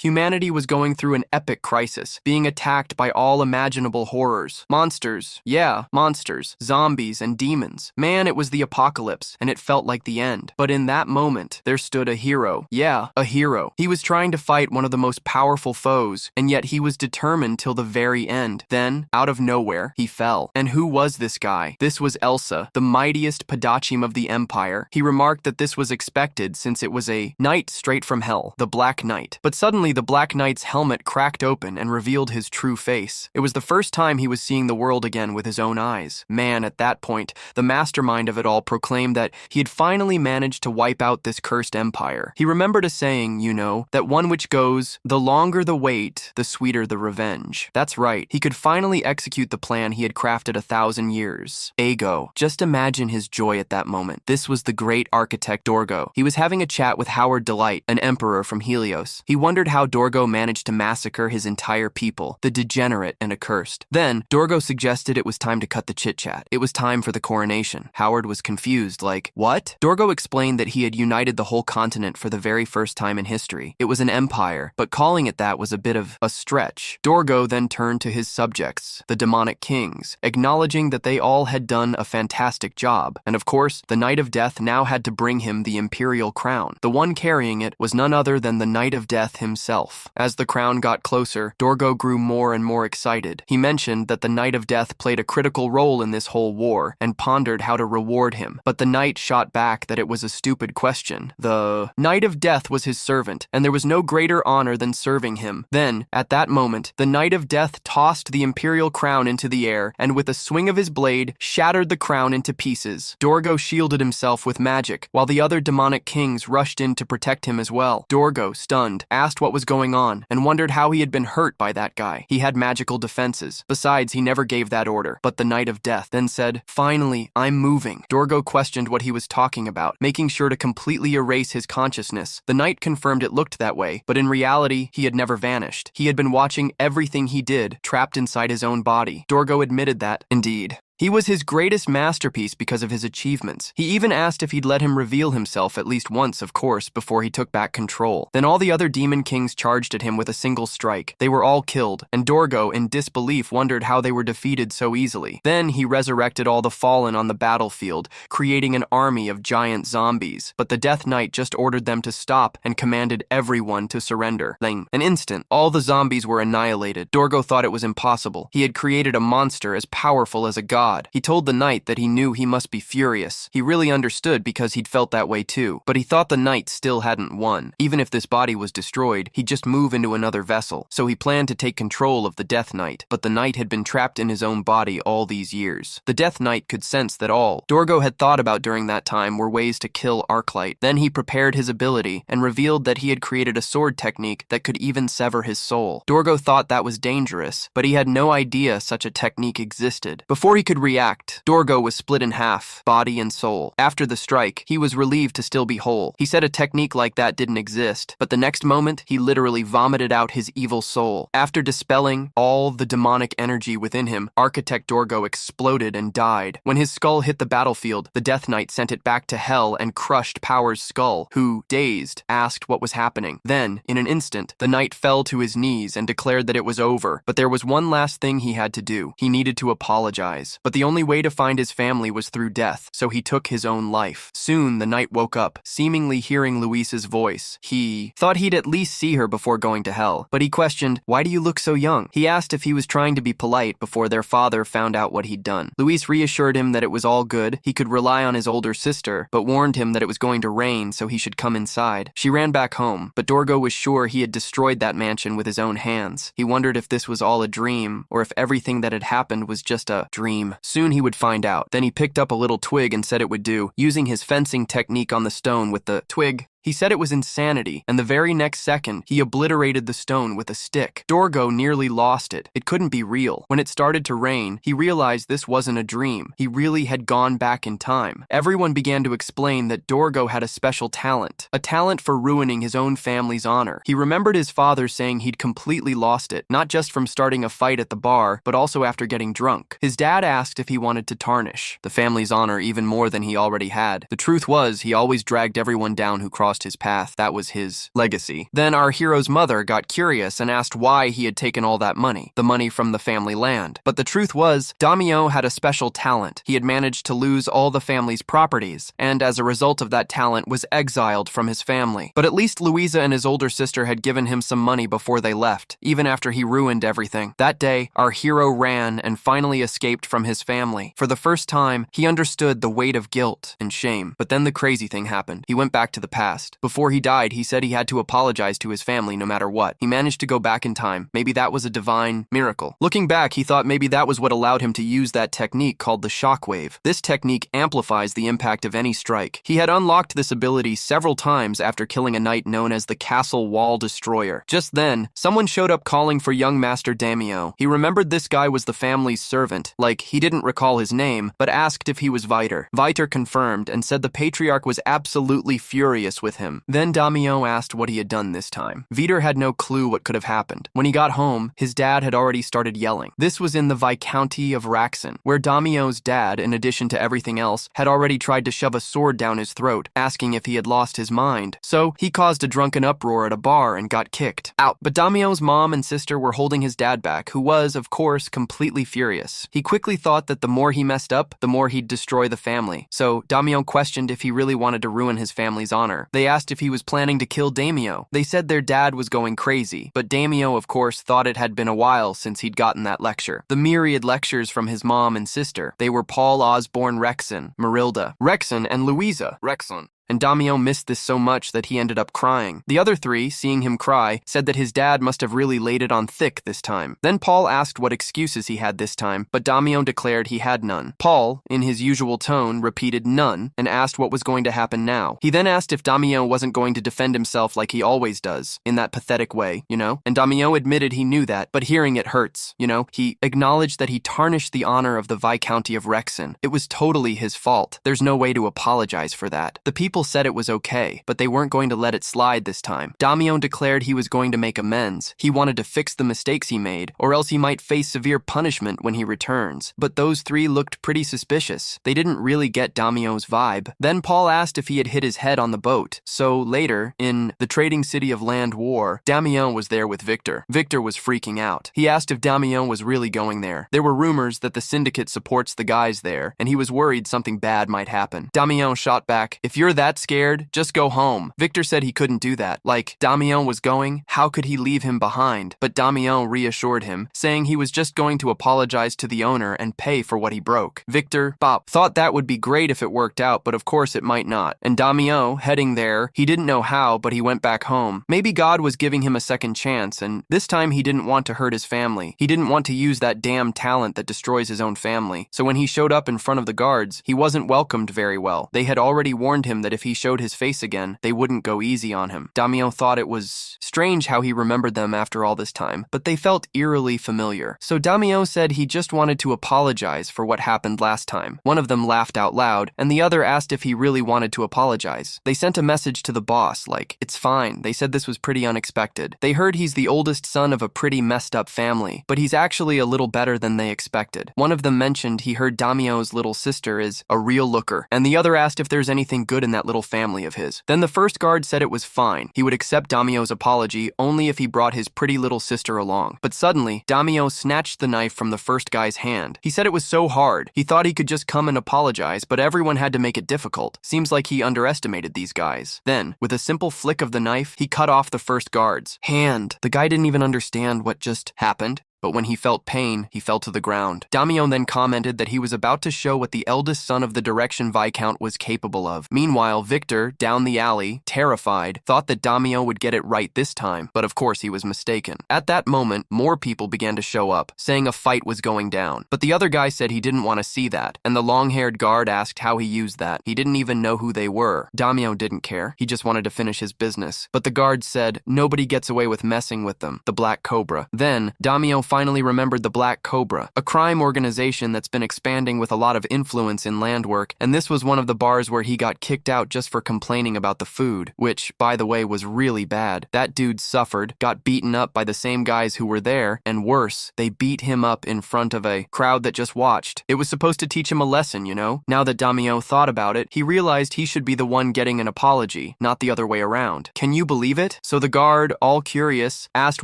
Humanity was going through an epic crisis, being attacked by all imaginable horrors. Monsters, yeah, monsters, zombies, and demons. Man, it was the apocalypse, and it felt like the end. But in that moment, there stood a hero. Yeah, a hero. He was trying to fight one of the most powerful foes, and yet he was determined till the very end. Then, out of nowhere, he fell. And who was this guy? This was Elsa, the mightiest Padachim of the Empire. He remarked that this was expected since it was a knight straight from hell, the Black Knight. But suddenly the Black Knight's helmet cracked open and revealed his true face. It was the first time he was seeing the world again with his own eyes. Man, at that point, the mastermind of it all proclaimed that he had finally managed to wipe out this cursed empire. He remembered a saying, you know, that one which goes, the longer the wait, the sweeter the revenge. That's right, he could finally execute the plan he had crafted 1,000 years. Ego. Just imagine his joy at that moment. This was the great architect Dorgo. He was having a chat with Howard Delight, an emperor from Helios. He wondered how Dorgo managed to massacre his entire people, the degenerate and accursed. Then, Dorgo suggested it was time to cut the chit-chat. It was time for the coronation. Howard was confused, like, what? Dorgo explained that he had united the whole continent for the very first time in history. It was an empire, but calling it that was a bit of a stretch. Dorgo then turned to his subjects, the demonic kings, acknowledging that they all had done a fantastic job. And of course, the Knight of Death now had to bring him the imperial crown. The one carrying it was none other than the Knight of Death himself. As the crown got closer, Dorgo grew more and more excited. He mentioned that the Knight of Death played a critical role in this whole war and pondered how to reward him. But the knight shot back that it was a stupid question. The Knight of Death was his servant, and there was no greater honor than serving him. Then, at that moment, the Knight of Death tossed the imperial crown into the air and with a swing of his blade, shattered the crown into pieces. Dorgo shielded himself with magic, while the other demonic kings rushed in to protect him as well. Dorgo, stunned, asked what was going on and wondered how he had been hurt by that guy. He had magical defenses. Besides, he never gave that order. But the Knight of Death then said, finally, I'm moving. Dorgo questioned what he was talking about, making sure to completely erase his consciousness. The knight confirmed it looked that way, but in reality, he had never vanished. He had been watching everything he did, trapped inside his own body. Dorgo admitted that, indeed, he was his greatest masterpiece because of his achievements. He even asked if he'd let him reveal himself at least once, of course, before he took back control. Then all the other demon kings charged at him with a single strike. They were all killed, and Dorgo, in disbelief, wondered how they were defeated so easily. Then he resurrected all the fallen on the battlefield, creating an army of giant zombies. But the Death Knight just ordered them to stop and commanded everyone to surrender. In an instant, all the zombies were annihilated. Dorgo thought it was impossible. He had created a monster as powerful as a god. He told the knight that he knew he must be furious. He really understood because he'd felt that way too. But he thought the knight still hadn't won. Even if this body was destroyed, he'd just move into another vessel. So he planned to take control of the Death Knight. But the knight had been trapped in his own body all these years. The Death Knight could sense that all Dorgo had thought about during that time were ways to kill Arclight. Then he prepared his ability and revealed that he had created a sword technique that could even sever his soul. Dorgo thought that was dangerous, but he had no idea such a technique existed. Before he could react, Dorgo was split in half, body and soul. After the strike, he was relieved to still be whole. He said a technique like that didn't exist, but the next moment, he literally vomited out his evil soul. After dispelling all the demonic energy within him, Architect Dorgo exploded and died. When his skull hit the battlefield, the Death Knight sent it back to hell and crushed Power's skull, who, dazed, asked what was happening. Then, in an instant, the knight fell to his knees and declared that it was over. But there was one last thing he had to do. He needed to apologize. But the only way to find his family was through death, so he took his own life. Soon, the knight woke up, seemingly hearing Luisa's voice. He thought he'd at least see her before going to hell, but he questioned, why do you look so young? He asked if he was trying to be polite before their father found out what he'd done. Luis reassured him that it was all good, he could rely on his older sister, but warned him that it was going to rain, so he should come inside. She ran back home, but Dorgo was sure he had destroyed that mansion with his own hands. He wondered if this was all a dream, or if everything that had happened was just a dream. Soon he would find out. Then he picked up a little twig and said it would do, using his fencing technique on the stone with the twig. He said it was insanity, and the very next second, he obliterated the stone with a stick. Dorgo nearly lost it. It couldn't be real. When it started to rain, he realized this wasn't a dream. He really had gone back in time. Everyone began to explain that Dorgo had a special talent, a talent for ruining his own family's honor. He remembered his father saying he'd completely lost it, not just from starting a fight at the bar, but also after getting drunk. His dad asked if he wanted to tarnish the family's honor even more than he already had. The truth was, he always dragged everyone down who crossed crossed his path. That was his legacy. Then our hero's mother got curious and asked why he had taken all that money, the money from the family land. But the truth was, Damio had a special talent. He had managed to lose all the family's properties, and as a result of that talent was exiled from his family. But at least Louisa and his older sister had given him some money before they left, even after he ruined everything. That day, our hero ran and finally escaped from his family. For the first time, he understood the weight of guilt and shame. But then the crazy thing happened. He went back to the past. Before he died, he said he had to apologize to his family no matter what. He managed to go back in time. Maybe that was a divine miracle. Looking back, he thought maybe that was what allowed him to use that technique called the shockwave. This technique amplifies the impact of any strike. He had unlocked this ability several times after killing a knight known as the Castle Wall Destroyer. Just then, someone showed up calling for young Master Damio. He remembered this guy was the family's servant. Like, he didn't recall his name, but asked if he was Viter. Viter confirmed and said the patriarch was absolutely furious with him. Then Damio asked what he had done this time. Viter had no clue what could have happened. When he got home, his dad had already started yelling. This was in the Viscounty of Raxon, where Damio's dad, in addition to everything else, had already tried to shove a sword down his throat, asking if he had lost his mind. So, he caused a drunken uproar at a bar and got kicked out. But Damio's mom and sister were holding his dad back, who was, of course, completely furious. He quickly thought that the more he messed up, the more he'd destroy the family. So, Damio questioned if he really wanted to ruin his family's honor. They asked if he was planning to kill Damio. They said their dad was going crazy, but Damio, of course, thought it had been a while since he'd gotten that lecture. The myriad lectures from his mom and sister. They were Paul Osborne Rexon, Marilda Rexon, and Louisa Rexon. And Damio missed this so much that he ended up crying. The other three, seeing him cry, said that his dad must have really laid it on thick this time. Then Paul asked what excuses he had this time, but Damio declared he had none. Paul, in his usual tone, repeated none and asked what was going to happen now. He then asked if Damio wasn't going to defend himself like he always does, in that pathetic way, you know? And Damio admitted he knew that, but hearing it hurts, you know? He acknowledged that he tarnished the honor of the Viscounty of Rexon. It was totally his fault. There's no way to apologize for that. The people said it was okay, but they weren't going to let it slide this time. Damio declared he was going to make amends. He wanted to fix the mistakes he made, or else he might face severe punishment when he returns. But those three looked pretty suspicious. They didn't really get Damio's vibe. Then Paul asked if he had hit his head on the boat. So later, in the trading city of Land War, Damio was there with Victor. Victor was freaking out. He asked if Damio was really going there. There were rumors that the syndicate supports the guys there, and he was worried something bad might happen. Damio shot back, "If you're that scared, just go home." Victor said he couldn't do that. Like, Damio was going, how could he leave him behind? But Damio reassured him, saying he was just going to apologize to the owner and pay for what he broke. Victor, Bob, thought that would be great if it worked out, but of course it might not. And Damio, heading there, he didn't know how, but he went back home. Maybe God was giving him a second chance, and this time he didn't want to hurt his family. He didn't want to use that damn talent that destroys his own family. So when he showed up in front of the guards, he wasn't welcomed very well. They had already warned him that if he showed his face again, they wouldn't go easy on him. Damio thought it was strange how he remembered them after all this time, but they felt eerily familiar. So Damio said he just wanted to apologize for what happened last time. One of them laughed out loud, and the other asked if he really wanted to apologize. They sent a message to the boss, like, it's fine. They said this was pretty unexpected. They heard he's the oldest son of a pretty messed up family, but he's actually a little better than they expected. One of them mentioned he heard Damio's little sister is a real looker, and the other asked if there's anything good in that little family of his. Then the first guard said it was fine. He would accept Damio's apology only if he brought his pretty little sister along. But suddenly, Damio snatched the knife from the first guy's hand. He said it was so hard. He thought he could just come and apologize, but everyone had to make it difficult. Seems like he underestimated these guys. Then, with a simple flick of the knife, he cut off the first guard's hand. The guy didn't even understand what just happened. But when he felt pain, he fell to the ground. Damio then commented that he was about to show what the eldest son of the Direction Viscount was capable of. Meanwhile, Victor, down the alley, terrified, thought that Damio would get it right this time, but of course he was mistaken. At that moment, more people began to show up, saying a fight was going down. But the other guy said he didn't want to see that, and the long-haired guard asked how he used that. He didn't even know who they were. Damio didn't care. He just wanted to finish his business. But the guard said, nobody gets away with messing with them, the Black Cobra. Then, Damio finally remembered the Black Cobra, a crime organization that's been expanding with a lot of influence in land work, and this was one of the bars where he got kicked out just for complaining about the food, which, by the way, was really bad. That dude suffered, got beaten up by the same guys who were there, and worse, they beat him up in front of a crowd that just watched. It was supposed to teach him a lesson, you know? Now that Damio thought about it, he realized he should be the one getting an apology, not the other way around. Can you believe it? So the guard, all curious, asked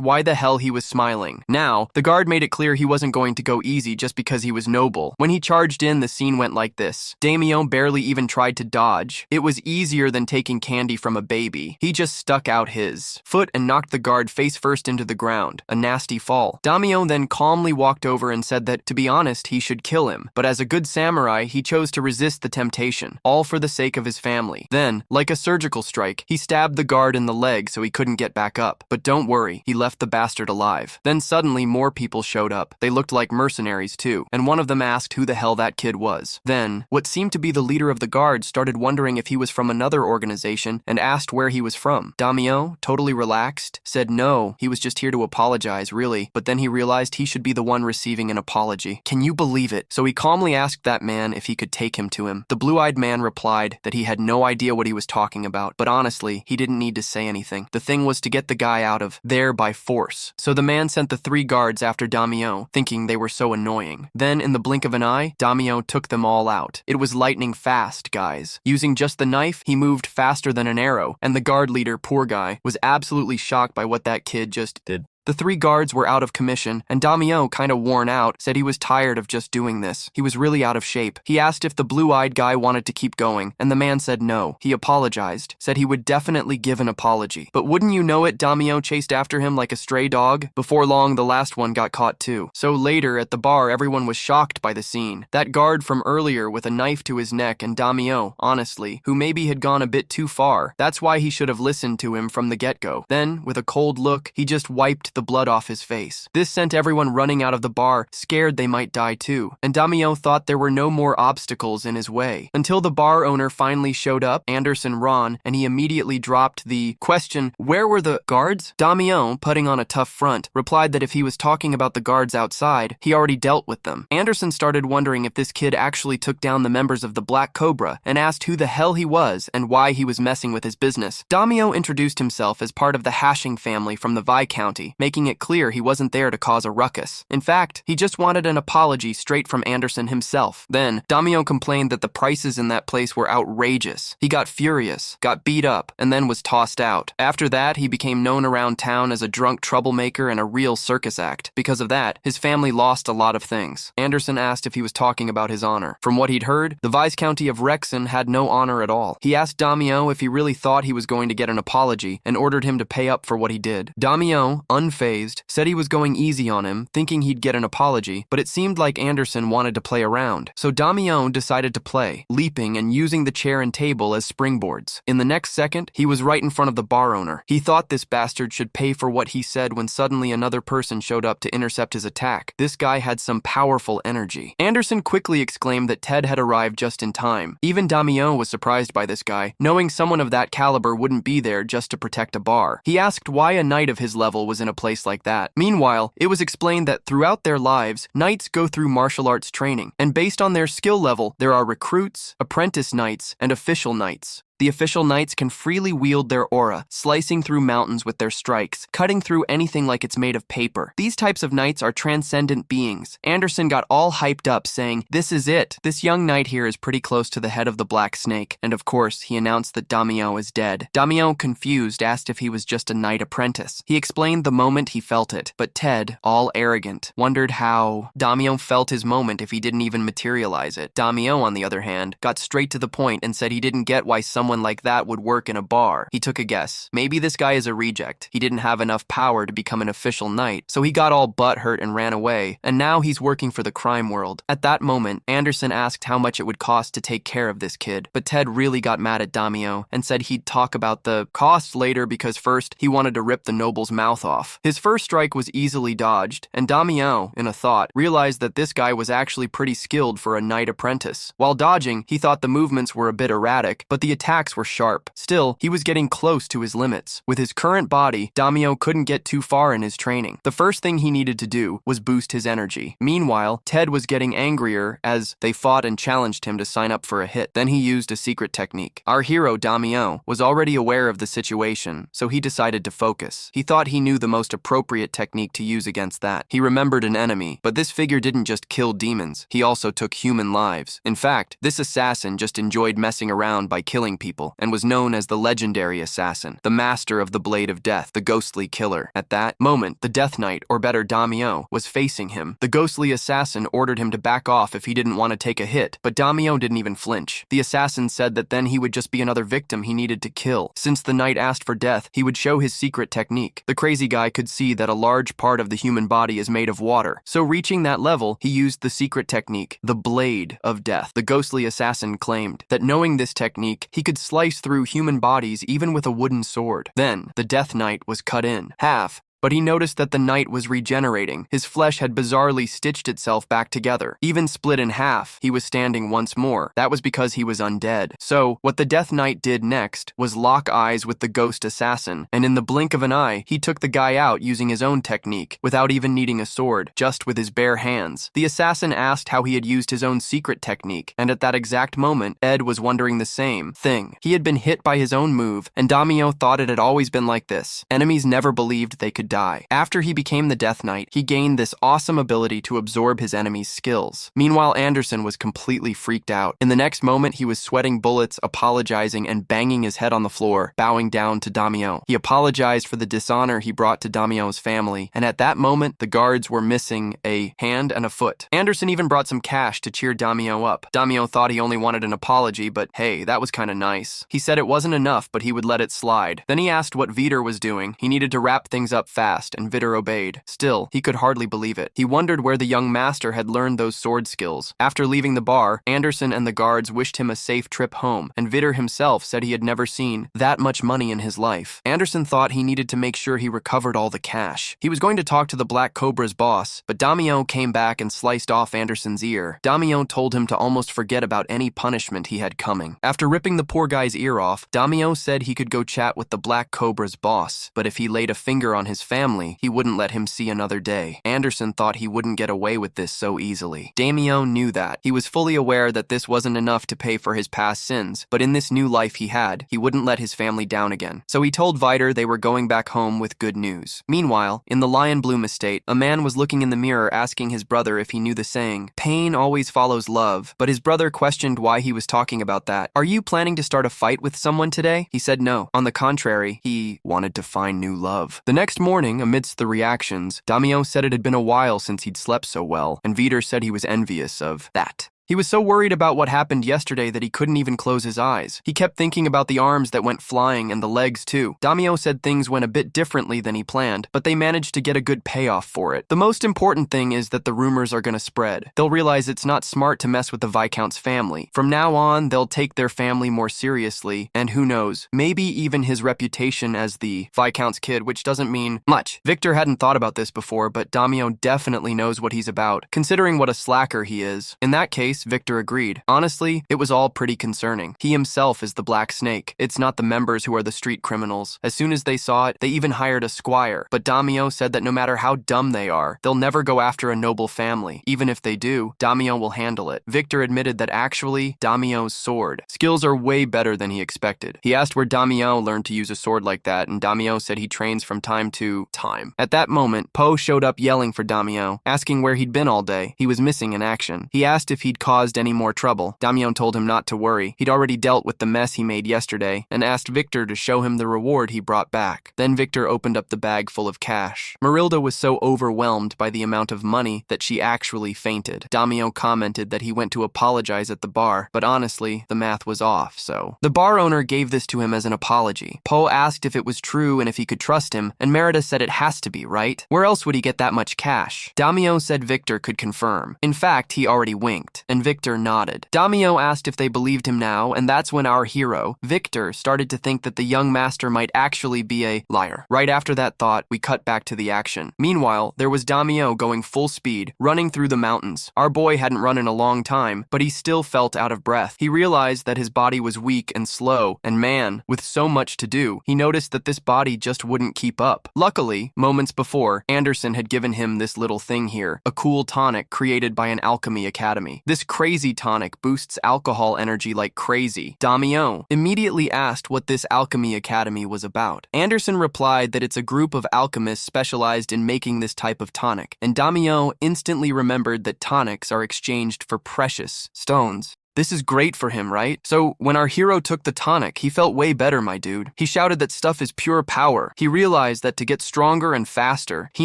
why the hell he was smiling. Now, the guard made it clear he wasn't going to go easy just because he was noble. When he charged in, the scene went like this. Damio barely even tried to dodge. It was easier than taking candy from a baby. He just stuck out his foot and knocked the guard face first into the ground. A nasty fall. Damio then calmly walked over and said that, to be honest, he should kill him. But as a good samurai, he chose to resist the temptation, all for the sake of his family. Then, like a surgical strike, he stabbed the guard in the leg so he couldn't get back up. But don't worry, he left the bastard alive. Then suddenly more people showed up. They looked like mercenaries too, and one of them asked who the hell that kid was. Then, what seemed to be the leader of the guard started wondering if he was from another organization and asked where he was from. Damio, totally relaxed, said no, he was just here to apologize, really, but then he realized he should be the one receiving an apology. Can you believe it? So he calmly asked that man if he could take him to him. The blue-eyed man replied that he had no idea what he was talking about, but honestly, he didn't need to say anything. The thing was to get the guy out of there by force. So the man sent the 3 guards after Damio, thinking they were so annoying. Then, in the blink of an eye, Damio took them all out. It was lightning fast, guys. Using just the knife, he moved faster than an arrow, and the guard leader, poor guy, was absolutely shocked by what that kid just did. The 3 guards were out of commission, and Damio, kinda worn out, said he was tired of just doing this. He was really out of shape. He asked if the blue-eyed guy wanted to keep going, and the man said no. He apologized, said he would definitely give an apology. But wouldn't you know it, Damio chased after him like a stray dog? Before long, the last one got caught too. So later, at the bar, everyone was shocked by the scene. That guard from earlier with a knife to his neck, and Damio, honestly, who maybe had gone a bit too far. That's why he should have listened to him from the get-go. Then, with a cold look, he just wiped the blood off his face. This sent everyone running out of the bar, scared they might die too, and Damio thought there were no more obstacles in his way. Until the bar owner finally showed up, Anderson Ron, and he immediately dropped the question, where were the guards? Damio, putting on a tough front, replied that if he was talking about the guards outside, he already dealt with them. Anderson started wondering if this kid actually took down the members of the Black Cobra, and asked who the hell he was and why he was messing with his business. Damio introduced himself as part of the Hashing family from the Viscounty, making it clear he wasn't there to cause a ruckus. In fact, he just wanted an apology straight from Anderson himself. Then, Damio complained that the prices in that place were outrageous. He got furious, got beat up, and then was tossed out. After that, he became known around town as a drunk troublemaker and a real circus act. Because of that, his family lost a lot of things. Anderson asked if he was talking about his honor. From what he'd heard, the Viscounty of Rexon had no honor at all. He asked Damio if he really thought he was going to get an apology and ordered him to pay up for what he did. Damio, unfazed, said he was going easy on him, thinking he'd get an apology, but it seemed like Anderson wanted to play around. So Damio decided to play, leaping and using the chair and table as springboards. In the next second, he was right in front of the bar owner. He thought this bastard should pay for what he said when suddenly another person showed up to intercept his attack. This guy had some powerful energy. Anderson quickly exclaimed that Ted had arrived just in time. Even Damio was surprised by this guy, knowing someone of that caliber wouldn't be there just to protect a bar. He asked why a knight of his level was in a place like that. Meanwhile, it was explained that throughout their lives, knights go through martial arts training, and based on their skill level, there are recruits, apprentice knights, and official knights. The official knights can freely wield their aura, slicing through mountains with their strikes, cutting through anything like it's made of paper. These types of knights are transcendent beings. Anderson got all hyped up, saying, "This is it. This young knight here is pretty close to the head of the Black Snake." And of course, he announced that Damio is dead. Damio, confused, asked if he was just a knight apprentice. He explained the moment he felt it, but Ted, all arrogant, wondered how Damio felt his moment if he didn't even materialize it. Damio, on the other hand, got straight to the point and said he didn't get why someone like that would work in a bar. He took a guess. Maybe this guy is a reject. He didn't have enough power to become an official knight, so he got all butthurt and ran away, and now he's working for the crime world. At that moment, Anderson asked how much it would cost to take care of this kid, but Ted really got mad at Damio and said he'd talk about the cost later because first, he wanted to rip the noble's mouth off. His first strike was easily dodged, and Damio, in a thought, realized that this guy was actually pretty skilled for a knight apprentice. While dodging, he thought the movements were a bit erratic, but the attack attacks were sharp. Still, he was getting close to his limits. With his current body, Damio couldn't get too far in his training. The first thing he needed to do was boost his energy. Meanwhile, Ted was getting angrier as they fought and challenged him to sign up for a hit. Then he used a secret technique. Our hero, Damio, was already aware of the situation, so he decided to focus. He thought he knew the most appropriate technique to use against that. He remembered an enemy, but this figure didn't just kill demons, he also took human lives. In fact, this assassin just enjoyed messing around by killing people, and was known as the legendary assassin, the master of the blade of death, the ghostly killer. At that moment, the Death Knight, or better Damio, was facing him. The ghostly assassin ordered him to back off if he didn't want to take a hit, but Damio didn't even flinch. The assassin said that then he would just be another victim he needed to kill. Since the knight asked for death, he would show his secret technique. The crazy guy could see that a large part of the human body is made of water, so reaching that level, he used the secret technique, the blade of death. The ghostly assassin claimed that knowing this technique, he could slice through human bodies even with a wooden sword. Then, the Death Knight was cut in half, but he noticed that the knight was regenerating. His flesh had bizarrely stitched itself back together. Even split in half, he was standing once more. That was because he was undead. So, what the Death Knight did next was lock eyes with the ghost assassin, and in the blink of an eye, he took the guy out using his own technique, without even needing a sword, just with his bare hands. The assassin asked how he had used his own secret technique, and at that exact moment, Ed was wondering the same thing. He had been hit by his own move, and Damio thought it had always been like this. Enemies never believed they could die. After he became the Death Knight, he gained this awesome ability to absorb his enemy's skills. Meanwhile, Anderson was completely freaked out. In the next moment, he was sweating bullets, apologizing, and banging his head on the floor, bowing down to Damio. He apologized for the dishonor he brought to Damio's family, and at that moment, the guards were missing a hand and a foot. Anderson even brought some cash to cheer Damio up. Damio thought he only wanted an apology, but hey, that was kinda nice. He said it wasn't enough, but he would let it slide. Then he asked what Vitor was doing. He needed to wrap things up fast, and Vitor obeyed. Still, he could hardly believe it. He wondered where the young master had learned those sword skills. After leaving the bar, Anderson and the guards wished him a safe trip home, and Vitor himself said he had never seen that much money in his life. Anderson thought he needed to make sure he recovered all the cash. He was going to talk to the Black Cobra's boss, but Damio came back and sliced off Anderson's ear. Damio told him to almost forget about any punishment he had coming. After ripping the poor guy's ear off, Damio said he could go chat with the Black Cobra's boss, but if he laid a finger on his family, he wouldn't let him see another day. Anderson thought he wouldn't get away with this so easily. Damio knew that. He was fully aware that this wasn't enough to pay for his past sins, but in this new life he had, he wouldn't let his family down again. So he told Vitor they were going back home with good news. Meanwhile, in the Lion Bloom estate, a man was looking in the mirror asking his brother if he knew the saying, "Pain always follows love," but his brother questioned why he was talking about that. "Are you planning to start a fight with someone today?" He said no. On the contrary, he wanted to find new love. The next morning, amidst the reactions, Damio said it had been a while since he'd slept so well, and Vitor said he was envious of that. He was so worried about what happened yesterday that he couldn't even close his eyes. He kept thinking about the arms that went flying and the legs too. Damio said things went a bit differently than he planned, but they managed to get a good payoff for it. The most important thing is that the rumors are gonna spread. They'll realize it's not smart to mess with the Viscount's family. From now on, they'll take their family more seriously, and who knows, maybe even his reputation as the Viscount's kid, which doesn't mean much. Victor hadn't thought about this before, but Damio definitely knows what he's about, considering what a slacker he is. In that case, Victor agreed. Honestly, it was all pretty concerning. He himself is the Black Snake. It's not the members who are the street criminals. As soon as they saw it, they even hired a squire. But Damio said that no matter how dumb they are, they'll never go after a noble family. Even if they do, Damio will handle it. Victor admitted that actually, Damio's sword skills are way better than he expected. He asked where Damio learned to use a sword like that, and Damio said he trains from time to time. At that moment, Poe showed up yelling for Damio, asking where he'd been all day. He was missing in action. He asked if he'd caused any more trouble. Damio told him not to worry. He'd already dealt with the mess he made yesterday, and asked Victor to show him the reward he brought back. Then Victor opened up the bag full of cash. Marilda was so overwhelmed by the amount of money that she actually fainted. Damio commented that he went to apologize at the bar, but honestly, the math was off, so. The bar owner gave this to him as an apology. Poe asked if it was true and if he could trust him, and Merida said it has to be, right? Where else would he get that much cash? Damio said Victor could confirm. In fact, he already winked, and and Victor nodded. Damio asked if they believed him now, and that's when our hero, Victor, started to think that the young master might actually be a liar. Right after that thought, we cut back to the action. Meanwhile, there was Damio going full speed, running through the mountains. Our boy hadn't run in a long time, but he still felt out of breath. He realized that his body was weak and slow, and man, with so much to do, he noticed that this body just wouldn't keep up. Luckily, moments before, Anderson had given him this little thing here, a cool tonic created by an alchemy academy. This crazy tonic boosts alcohol energy like crazy. Damio immediately asked what this alchemy academy was about. Anderson replied that it's a group of alchemists specialized in making this type of tonic, and Damio instantly remembered that tonics are exchanged for precious stones. This is great for him, right? So when our hero took the tonic, he felt way better, my dude. He shouted that stuff is pure power. He realized that to get stronger and faster, he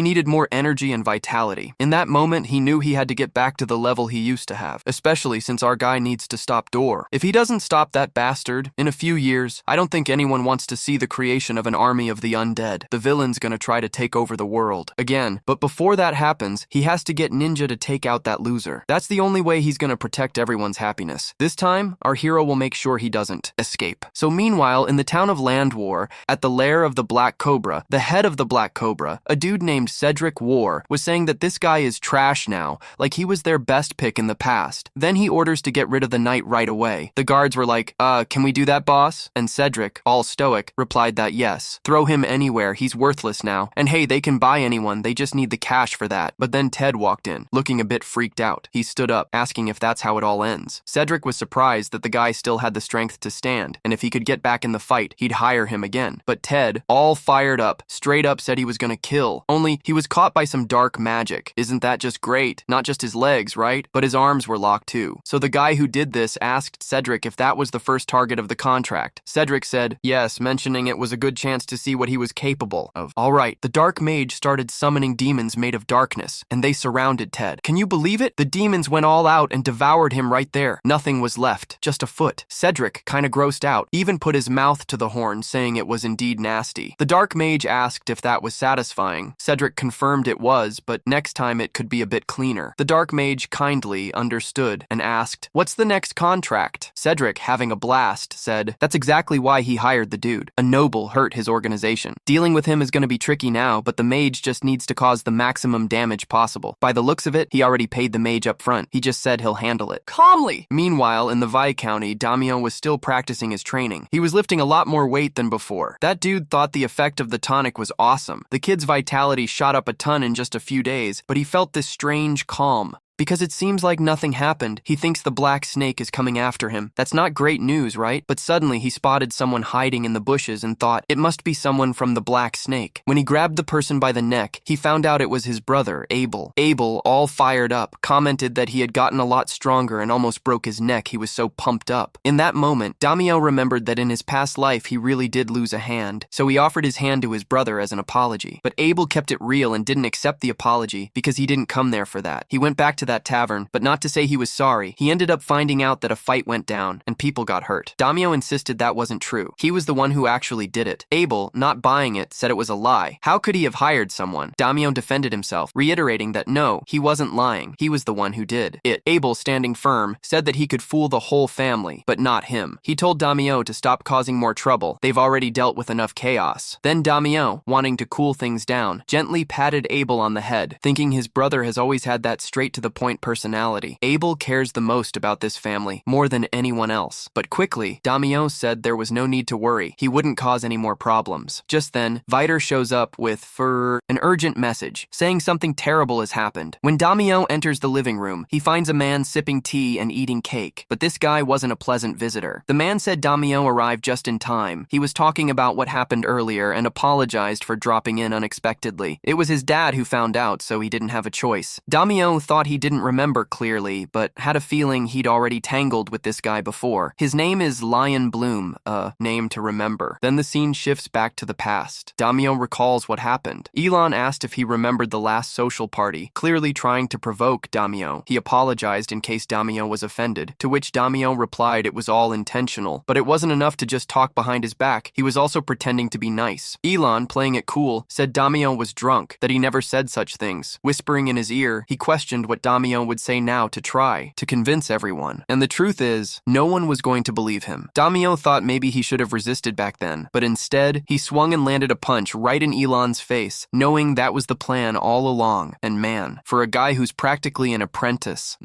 needed more energy and vitality. In that moment, he knew he had to get back to the level he used to have, especially since our guy needs to stop Door. If he doesn't stop that bastard, in a few years, I don't think anyone wants to see the creation of an army of the undead. The villain's gonna try to take over the world again, but before that happens, he has to get Ninja to take out that loser. That's the only way he's gonna protect everyone's happiness. This time, our hero will make sure he doesn't escape. So meanwhile, in the town of Landwar, at the lair of the Black Cobra, the head of the Black Cobra, a dude named Cedric War, was saying that this guy is trash now, like he was their best pick in the past. Then he orders to get rid of the knight right away. The guards were like, can we do that, boss? And Cedric, all stoic, replied that yes. Throw him anywhere, he's worthless now. And hey, they can buy anyone, they just need the cash for that. But then Ted walked in, looking a bit freaked out. He stood up, asking if that's how it all ends. Cedric was surprised that the guy still had the strength to stand, and if he could get back in the fight, he'd hire him again. But Ted, all fired up, straight up said he was gonna kill. Only, he was caught by some dark magic. Isn't that just great? Not just his legs, right? But his arms were locked too. So the guy who did this asked Cedric if that was the first target of the contract. Cedric said, yes, mentioning it was a good chance to see what he was capable of. Alright, the dark mage started summoning demons made of darkness, and they surrounded Ted. Can you believe it? The demons went all out and devoured him right there. Nothing was left, just a foot. Cedric, kinda grossed out, even put his mouth to the horn, saying it was indeed nasty. The dark mage asked if that was satisfying. Cedric confirmed it was, but next time it could be a bit cleaner. The dark mage kindly understood and asked, what's the next contract? Cedric, having a blast, said, that's exactly why he hired the dude. A noble hurt his organization. Dealing with him is gonna be tricky now, but the mage just needs to cause the maximum damage possible. By the looks of it, he already paid the mage up front. He just said he'll handle it. Calmly! Meanwhile, in the Vi County, Damio was still practicing his training. He was lifting a lot more weight than before. That dude thought the effect of the tonic was awesome. The kid's vitality shot up a ton in just a few days, but he felt this strange calm. Because it seems like nothing happened, he thinks the black snake is coming after him. That's not great news, right? But suddenly he spotted someone hiding in the bushes and thought it must be someone from the black snake. When he grabbed the person by the neck, he found out it was his brother, Abel. Abel, all fired up, commented that he had gotten a lot stronger and almost broke his neck. He was so pumped up. In that moment, Damio remembered that in his past life he really did lose a hand, so he offered his hand to his brother as an apology. But Abel kept it real and didn't accept the apology because he didn't come there for that. He went back to that tavern, but not to say he was sorry. He ended up finding out that a fight went down and people got hurt. Damio insisted that wasn't true. He was the one who actually did it. Abel, not buying it, said it was a lie. How could he have hired someone? Damio defended himself, reiterating that no, he wasn't lying. He was the one who did it. Abel, standing firm, said that he could fool the whole family, but not him. He told Damio to stop causing more trouble. They've already dealt with enough chaos. Then Damio, wanting to cool things down, gently patted Abel on the head, thinking his brother has always had that straight-to-the-point personality. Abel cares the most about this family, more than anyone else. But quickly, Damio said there was no need to worry. He wouldn't cause any more problems. Just then, Viter shows up with, an urgent message, saying something terrible has happened. When Damio enters the living room, he finds a man sipping tea and eating cake. But this guy wasn't a pleasant visitor. The man said Damio arrived just in time. He was talking about what happened earlier and apologized for dropping in unexpectedly. It was his dad who found out, so he didn't have a choice. Damio thought he didn't remember clearly, but had a feeling he'd already tangled with this guy before. His name is Lion Bloom, a name to remember. Then the scene shifts back to the past. Damio recalls what happened. Elon asked if he remembered the last social party, clearly trying to provoke Damio. He apologized in case Damio was offended, to which Damio replied it was all intentional. But it wasn't enough to just talk behind his back. He was also pretending to be nice. Elon, playing it cool, said Damio was drunk, that he never said such things. Whispering in his ear, he questioned what Damio Damio would say now to try to convince everyone. And the truth is, no one was going to believe him. Damio thought maybe he should have resisted back then, but instead, he swung and landed a punch right in Elon's face, knowing that was the plan all along. And man, for a guy who's practically an apprentice,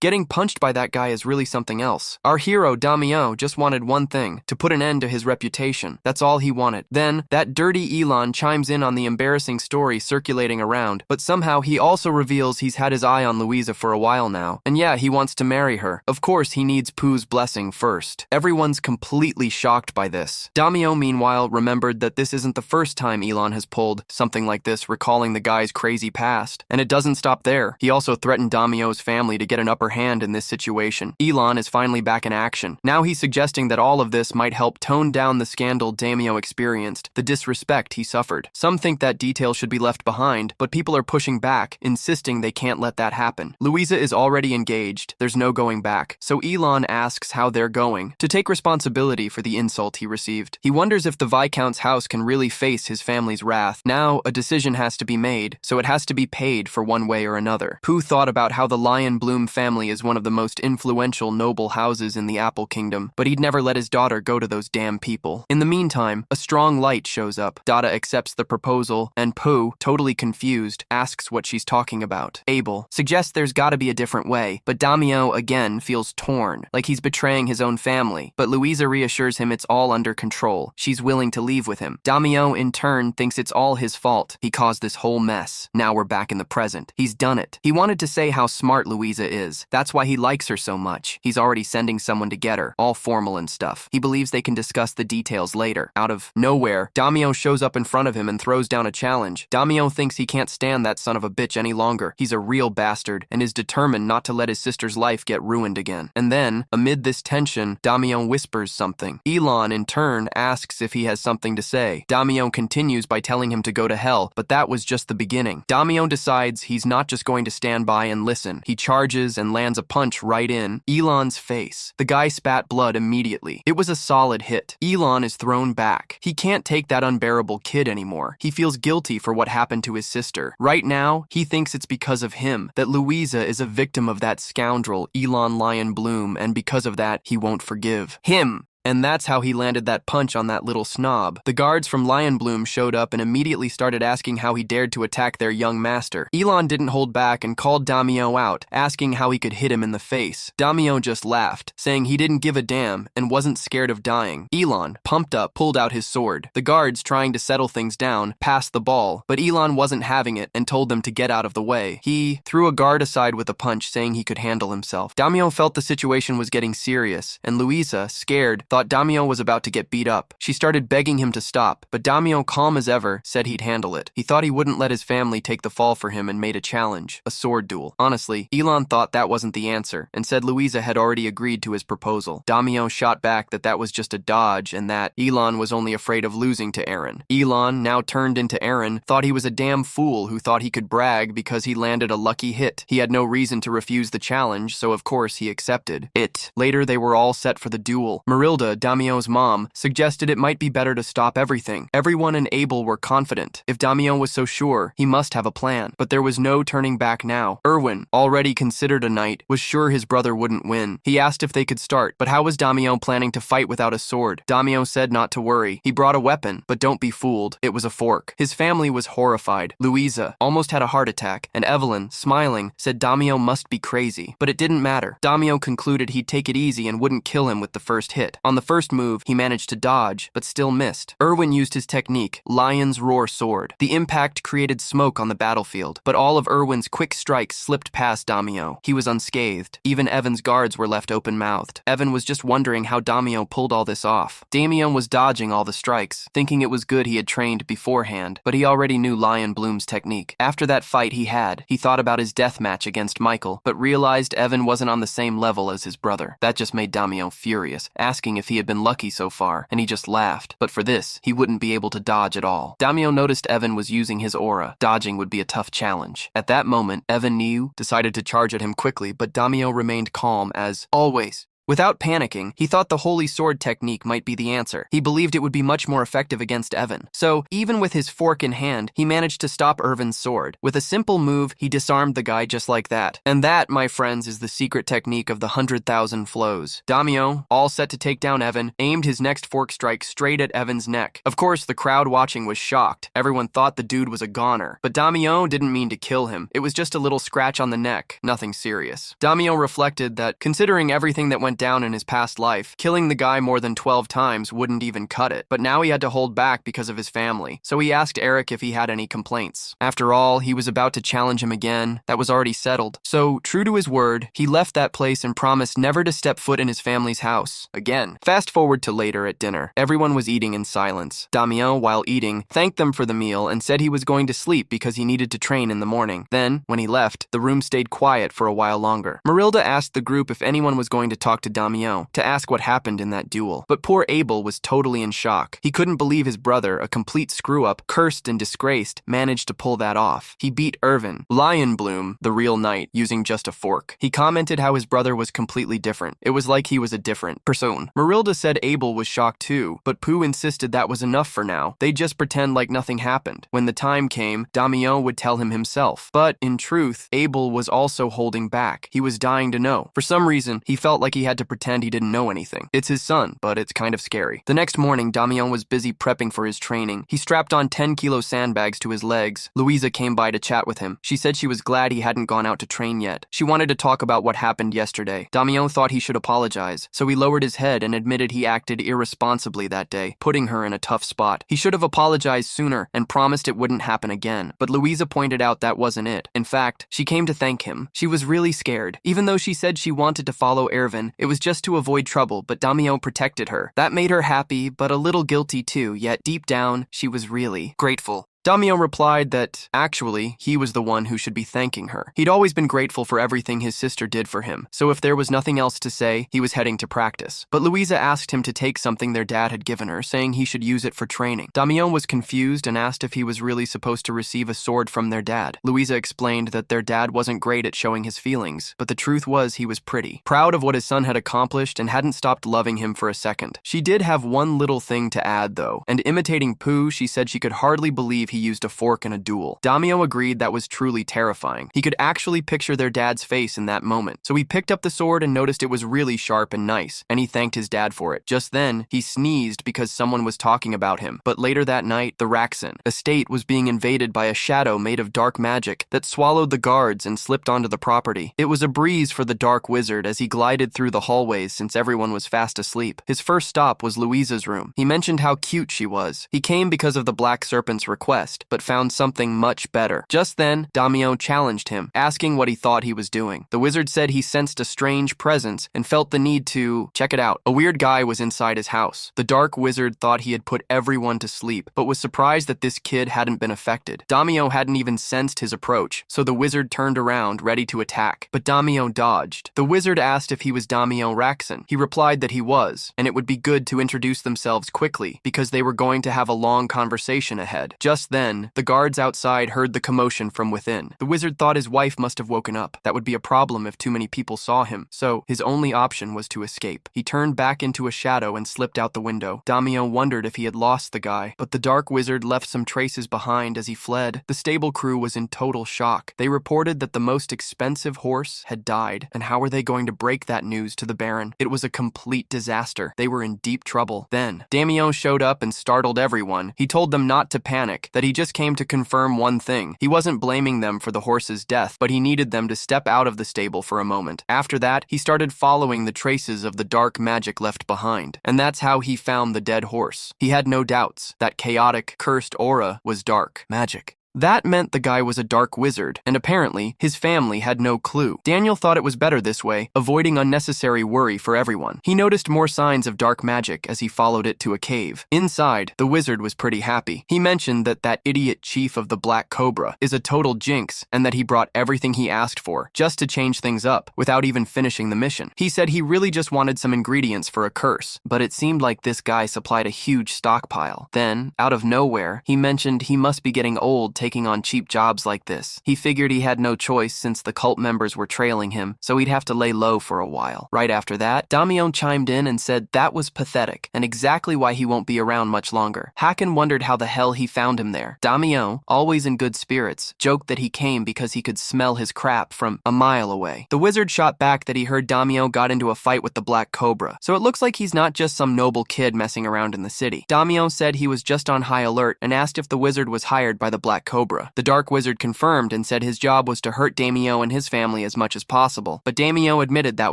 getting punched by that guy is really something else. Our hero, Damio, just wanted one thing, to put an end to his reputation. That's all he wanted. Then, that dirty Elon chimes in on the embarrassing story circulating around, but somehow he also reveals he's had his eye on Louisa for a while now. And yeah, he wants to marry her. Of course, he needs Pooh's blessing first. Everyone's completely shocked by this. Damio, meanwhile, remembered that this isn't the first time Elon has pulled something like this, recalling the guy's crazy past. And it doesn't stop there. He also threatened Damio's family to get an upper hand in this situation. Elon is finally back in action. Now he's suggesting that all of this might help tone down the scandal Damio experienced, the disrespect he suffered. Some think that detail should be left behind, but people are pushing back, insisting they can't let that happen. Louisa is already engaged. There's no going back. So Elon asks how they're going, to take responsibility for the insult he received. He wonders if the Viscount's house can really face his family's wrath. Now, a decision has to be made, so it has to be paid for one way or another. Pooh thought about how the Lion Bloom family is one of the most influential noble houses in the Apple Kingdom, but he'd never let his daughter go to those damn people. In the meantime, a strong light shows up. Dada accepts the proposal, and Pooh, totally confused, asks what she's talking about. Abel suggests there's gotta be a different way, but Damio, again, feels torn, like he's betraying his own family. But Louisa reassures him it's all under control. She's willing to leave with him. Damio, in turn, thinks it's all his fault. He caused this whole mess. Now we're back in the present. He's done it. He wanted to say how smart Louisa is. That's why he likes her so much. He's already sending someone to get her, all formal and stuff. He believes they can discuss the details later. Out of nowhere, Damio shows up in front of him and throws down a challenge. Damio thinks he can't stand that son of a bitch any longer. He's a real bastard and is determined not to let his sister's life get ruined again. And then, amid this tension, Damio whispers something. Elon, in turn, asks if he has something to say. Damio continues by telling him to go to hell, but that was just the beginning. Damio decides he's not just going to stand by and listen. He charges and lands a punch right in Elon's face. The guy spat blood immediately. It was a solid hit. Elon is thrown back. He can't take that unbearable kid anymore. He feels guilty for what happened to his sister. Right now, he thinks it's because of him, that Louisa is a victim of that scoundrel, Elon Lion Bloom, and because of that, he won't forgive him. And that's how he landed that punch on that little snob. The guards from Lion Bloom showed up and immediately started asking how he dared to attack their young master. Elon didn't hold back and called Damio out, asking how he could hit him in the face. Damio just laughed, saying he didn't give a damn and wasn't scared of dying. Elon, pumped up, pulled out his sword. The guards, trying to settle things down, passed the ball, but Elon wasn't having it and told them to get out of the way. He threw a guard aside with a punch, saying he could handle himself. Damio felt the situation was getting serious, and Louisa, scared, thought Damio was about to get beat up. She started begging him to stop, but Damio, calm as ever, said he'd handle it. He thought he wouldn't let his family take the fall for him and made a challenge, a sword duel. Honestly, Elon thought that wasn't the answer, and said Louisa had already agreed to his proposal. Damio shot back that was just a dodge, and that Elon was only afraid of losing to Aaron. Elon, now turned into Aaron, thought he was a damn fool who thought he could brag because he landed a lucky hit. He had no reason to refuse the challenge, so of course he accepted it. Later, they were all set for the duel. Marilda, Damio's mom, suggested it might be better to stop everything. Everyone and Abel were confident. If Damio was so sure, he must have a plan. But there was no turning back now. Erwin, already considered a knight, was sure his brother wouldn't win. He asked if they could start, but how was Damio planning to fight without a sword? Damio said not to worry. He brought a weapon, but don't be fooled. It was a fork. His family was horrified. Louisa almost had a heart attack, and Evelyn, smiling, said Damio must be crazy. But it didn't matter. Damio concluded he'd take it easy and wouldn't kill him with the first hit. On the first move, he managed to dodge, but still missed. Erwin used his technique, Lion's Roar Sword. The impact created smoke on the battlefield, but all of Erwin's quick strikes slipped past Damio. He was unscathed. Even Evan's guards were left open-mouthed. Evan was just wondering how Damio pulled all this off. Damien was dodging all the strikes, thinking it was good he had trained beforehand, but he already knew Lion Bloom's technique. After that fight he thought about his death match against Michael, but realized Evan wasn't on the same level as his brother. That just made Damio furious, asking if he had been lucky so far, and he just laughed. But for this, he wouldn't be able to dodge at all. Damio noticed Evan was using his aura. Dodging would be a tough challenge. At that moment, Evan decided to charge at him quickly, but Damio remained calm as always. Without panicking, he thought the holy sword technique might be the answer. He believed it would be much more effective against Evan. So, even with his fork in hand, he managed to stop Irvin's sword. With a simple move, he disarmed the guy just like that. And that, my friends, is the secret technique of the 100,000 flows. Damio, all set to take down Evan, aimed his next fork strike straight at Evan's neck. Of course, the crowd watching was shocked. Everyone thought the dude was a goner. But Damio didn't mean to kill him. It was just a little scratch on the neck, nothing serious. Damio reflected that, considering everything that went down in his past life, killing the guy more than 12 times wouldn't even cut it. But now he had to hold back because of his family. So he asked Eric if he had any complaints. After all, he was about to challenge him again. That was already settled. So, true to his word, he left that place and promised never to step foot in his family's house again. Fast forward to later at dinner. Everyone was eating in silence. Damio, while eating, thanked them for the meal and said he was going to sleep because he needed to train in the morning. Then, when he left, the room stayed quiet for a while longer. Marilda asked the group if anyone was going to talk to Damio to ask what happened in that duel. But poor Abel was totally in shock. He couldn't believe his brother, a complete screw-up, cursed and disgraced, managed to pull that off. He beat Irvin, Lion Bloom, the real knight, using just a fork. He commented how his brother was completely different. It was like he was a different person. Marilda said Abel was shocked too, but Pooh insisted that was enough for now. They'd just pretend like nothing happened. When the time came, Damio would tell him himself. But, in truth, Abel was also holding back. He was dying to know. For some reason, he felt like he had to pretend he didn't know anything. It's his son, but it's kind of scary. The next morning, Damio was busy prepping for his training. He strapped on 10-kilo sandbags to his legs. Louisa came by to chat with him. She said she was glad he hadn't gone out to train yet. She wanted to talk about what happened yesterday. Damio thought he should apologize, so he lowered his head and admitted he acted irresponsibly that day, putting her in a tough spot. He should have apologized sooner and promised it wouldn't happen again. But Louisa pointed out that wasn't it. In fact, she came to thank him. She was really scared. Even though she said she wanted to follow Ervin, it was just to avoid trouble, but Damio protected her. That made her happy, but a little guilty too, yet deep down, she was really grateful. Damio replied that, actually, he was the one who should be thanking her. He'd always been grateful for everything his sister did for him, so if there was nothing else to say, he was heading to practice. But Louisa asked him to take something their dad had given her, saying he should use it for training. Damio was confused and asked if he was really supposed to receive a sword from their dad. Louisa explained that their dad wasn't great at showing his feelings, but the truth was he was pretty proud of what his son had accomplished and hadn't stopped loving him for a second. She did have one little thing to add, though, and imitating Pooh, she said she could hardly believe he used a fork in a duel. Damio agreed that was truly terrifying. He could actually picture their dad's face in that moment. So he picked up the sword and noticed it was really sharp and nice, and he thanked his dad for it. Just then, he sneezed because someone was talking about him. But later that night, the Raxon estate was being invaded by a shadow made of dark magic that swallowed the guards and slipped onto the property. It was a breeze for the dark wizard as he glided through the hallways since everyone was fast asleep. His first stop was Louisa's room. He mentioned how cute she was. He came because of the Black Serpent's request, but found something much better. Just then, Damio challenged him, asking what he thought he was doing. The wizard said he sensed a strange presence and felt the need to check it out. A weird guy was inside his house. The dark wizard thought he had put everyone to sleep, but was surprised that this kid hadn't been affected. Damio hadn't even sensed his approach, so the wizard turned around, ready to attack. But Damio dodged. The wizard asked if he was Damio Raxon. He replied that he was, and it would be good to introduce themselves quickly, because they were going to have a long conversation ahead. Just then, the guards outside heard the commotion from within. The wizard thought his wife must have woken up. That would be a problem if too many people saw him, so his only option was to escape. He turned back into a shadow and slipped out the window. Damio wondered if he had lost the guy, but the dark wizard left some traces behind as he fled. The stable crew was in total shock. They reported that the most expensive horse had died, and how were they going to break that news to the Baron? It was a complete disaster. They were in deep trouble. Then, Damio showed up and startled everyone. He told them not to panic, that he just came to confirm one thing. He wasn't blaming them for the horse's death, but he needed them to step out of the stable for a moment. After that, he started following the traces of the dark magic left behind, and that's how he found the dead horse. He had no doubts. That chaotic, cursed aura was dark magic. That meant the guy was a dark wizard, and apparently, his family had no clue. Daniel thought it was better this way, avoiding unnecessary worry for everyone. He noticed more signs of dark magic as he followed it to a cave. Inside, the wizard was pretty happy. He mentioned that idiot chief of the Black Cobra is a total jinx, and that he brought everything he asked for, just to change things up, without even finishing the mission. He said he really just wanted some ingredients for a curse, but it seemed like this guy supplied a huge stockpile. Then, out of nowhere, he mentioned he must be getting old taking on cheap jobs like this. He figured he had no choice since the cult members were trailing him, so he'd have to lay low for a while. Right after that, Damyeon chimed in and said that was pathetic, and exactly why he won't be around much longer. Hakan wondered how the hell he found him there. Damyeon, always in good spirits, joked that he came because he could smell his crap from a mile away. The wizard shot back that he heard Damyeon got into a fight with the Black Cobra, so it looks like he's not just some noble kid messing around in the city. Damyeon said he was just on high alert and asked if the wizard was hired by the Black Cobra. The Dark Wizard confirmed and said his job was to hurt Damyeon and his family as much as possible, but Damyeon admitted that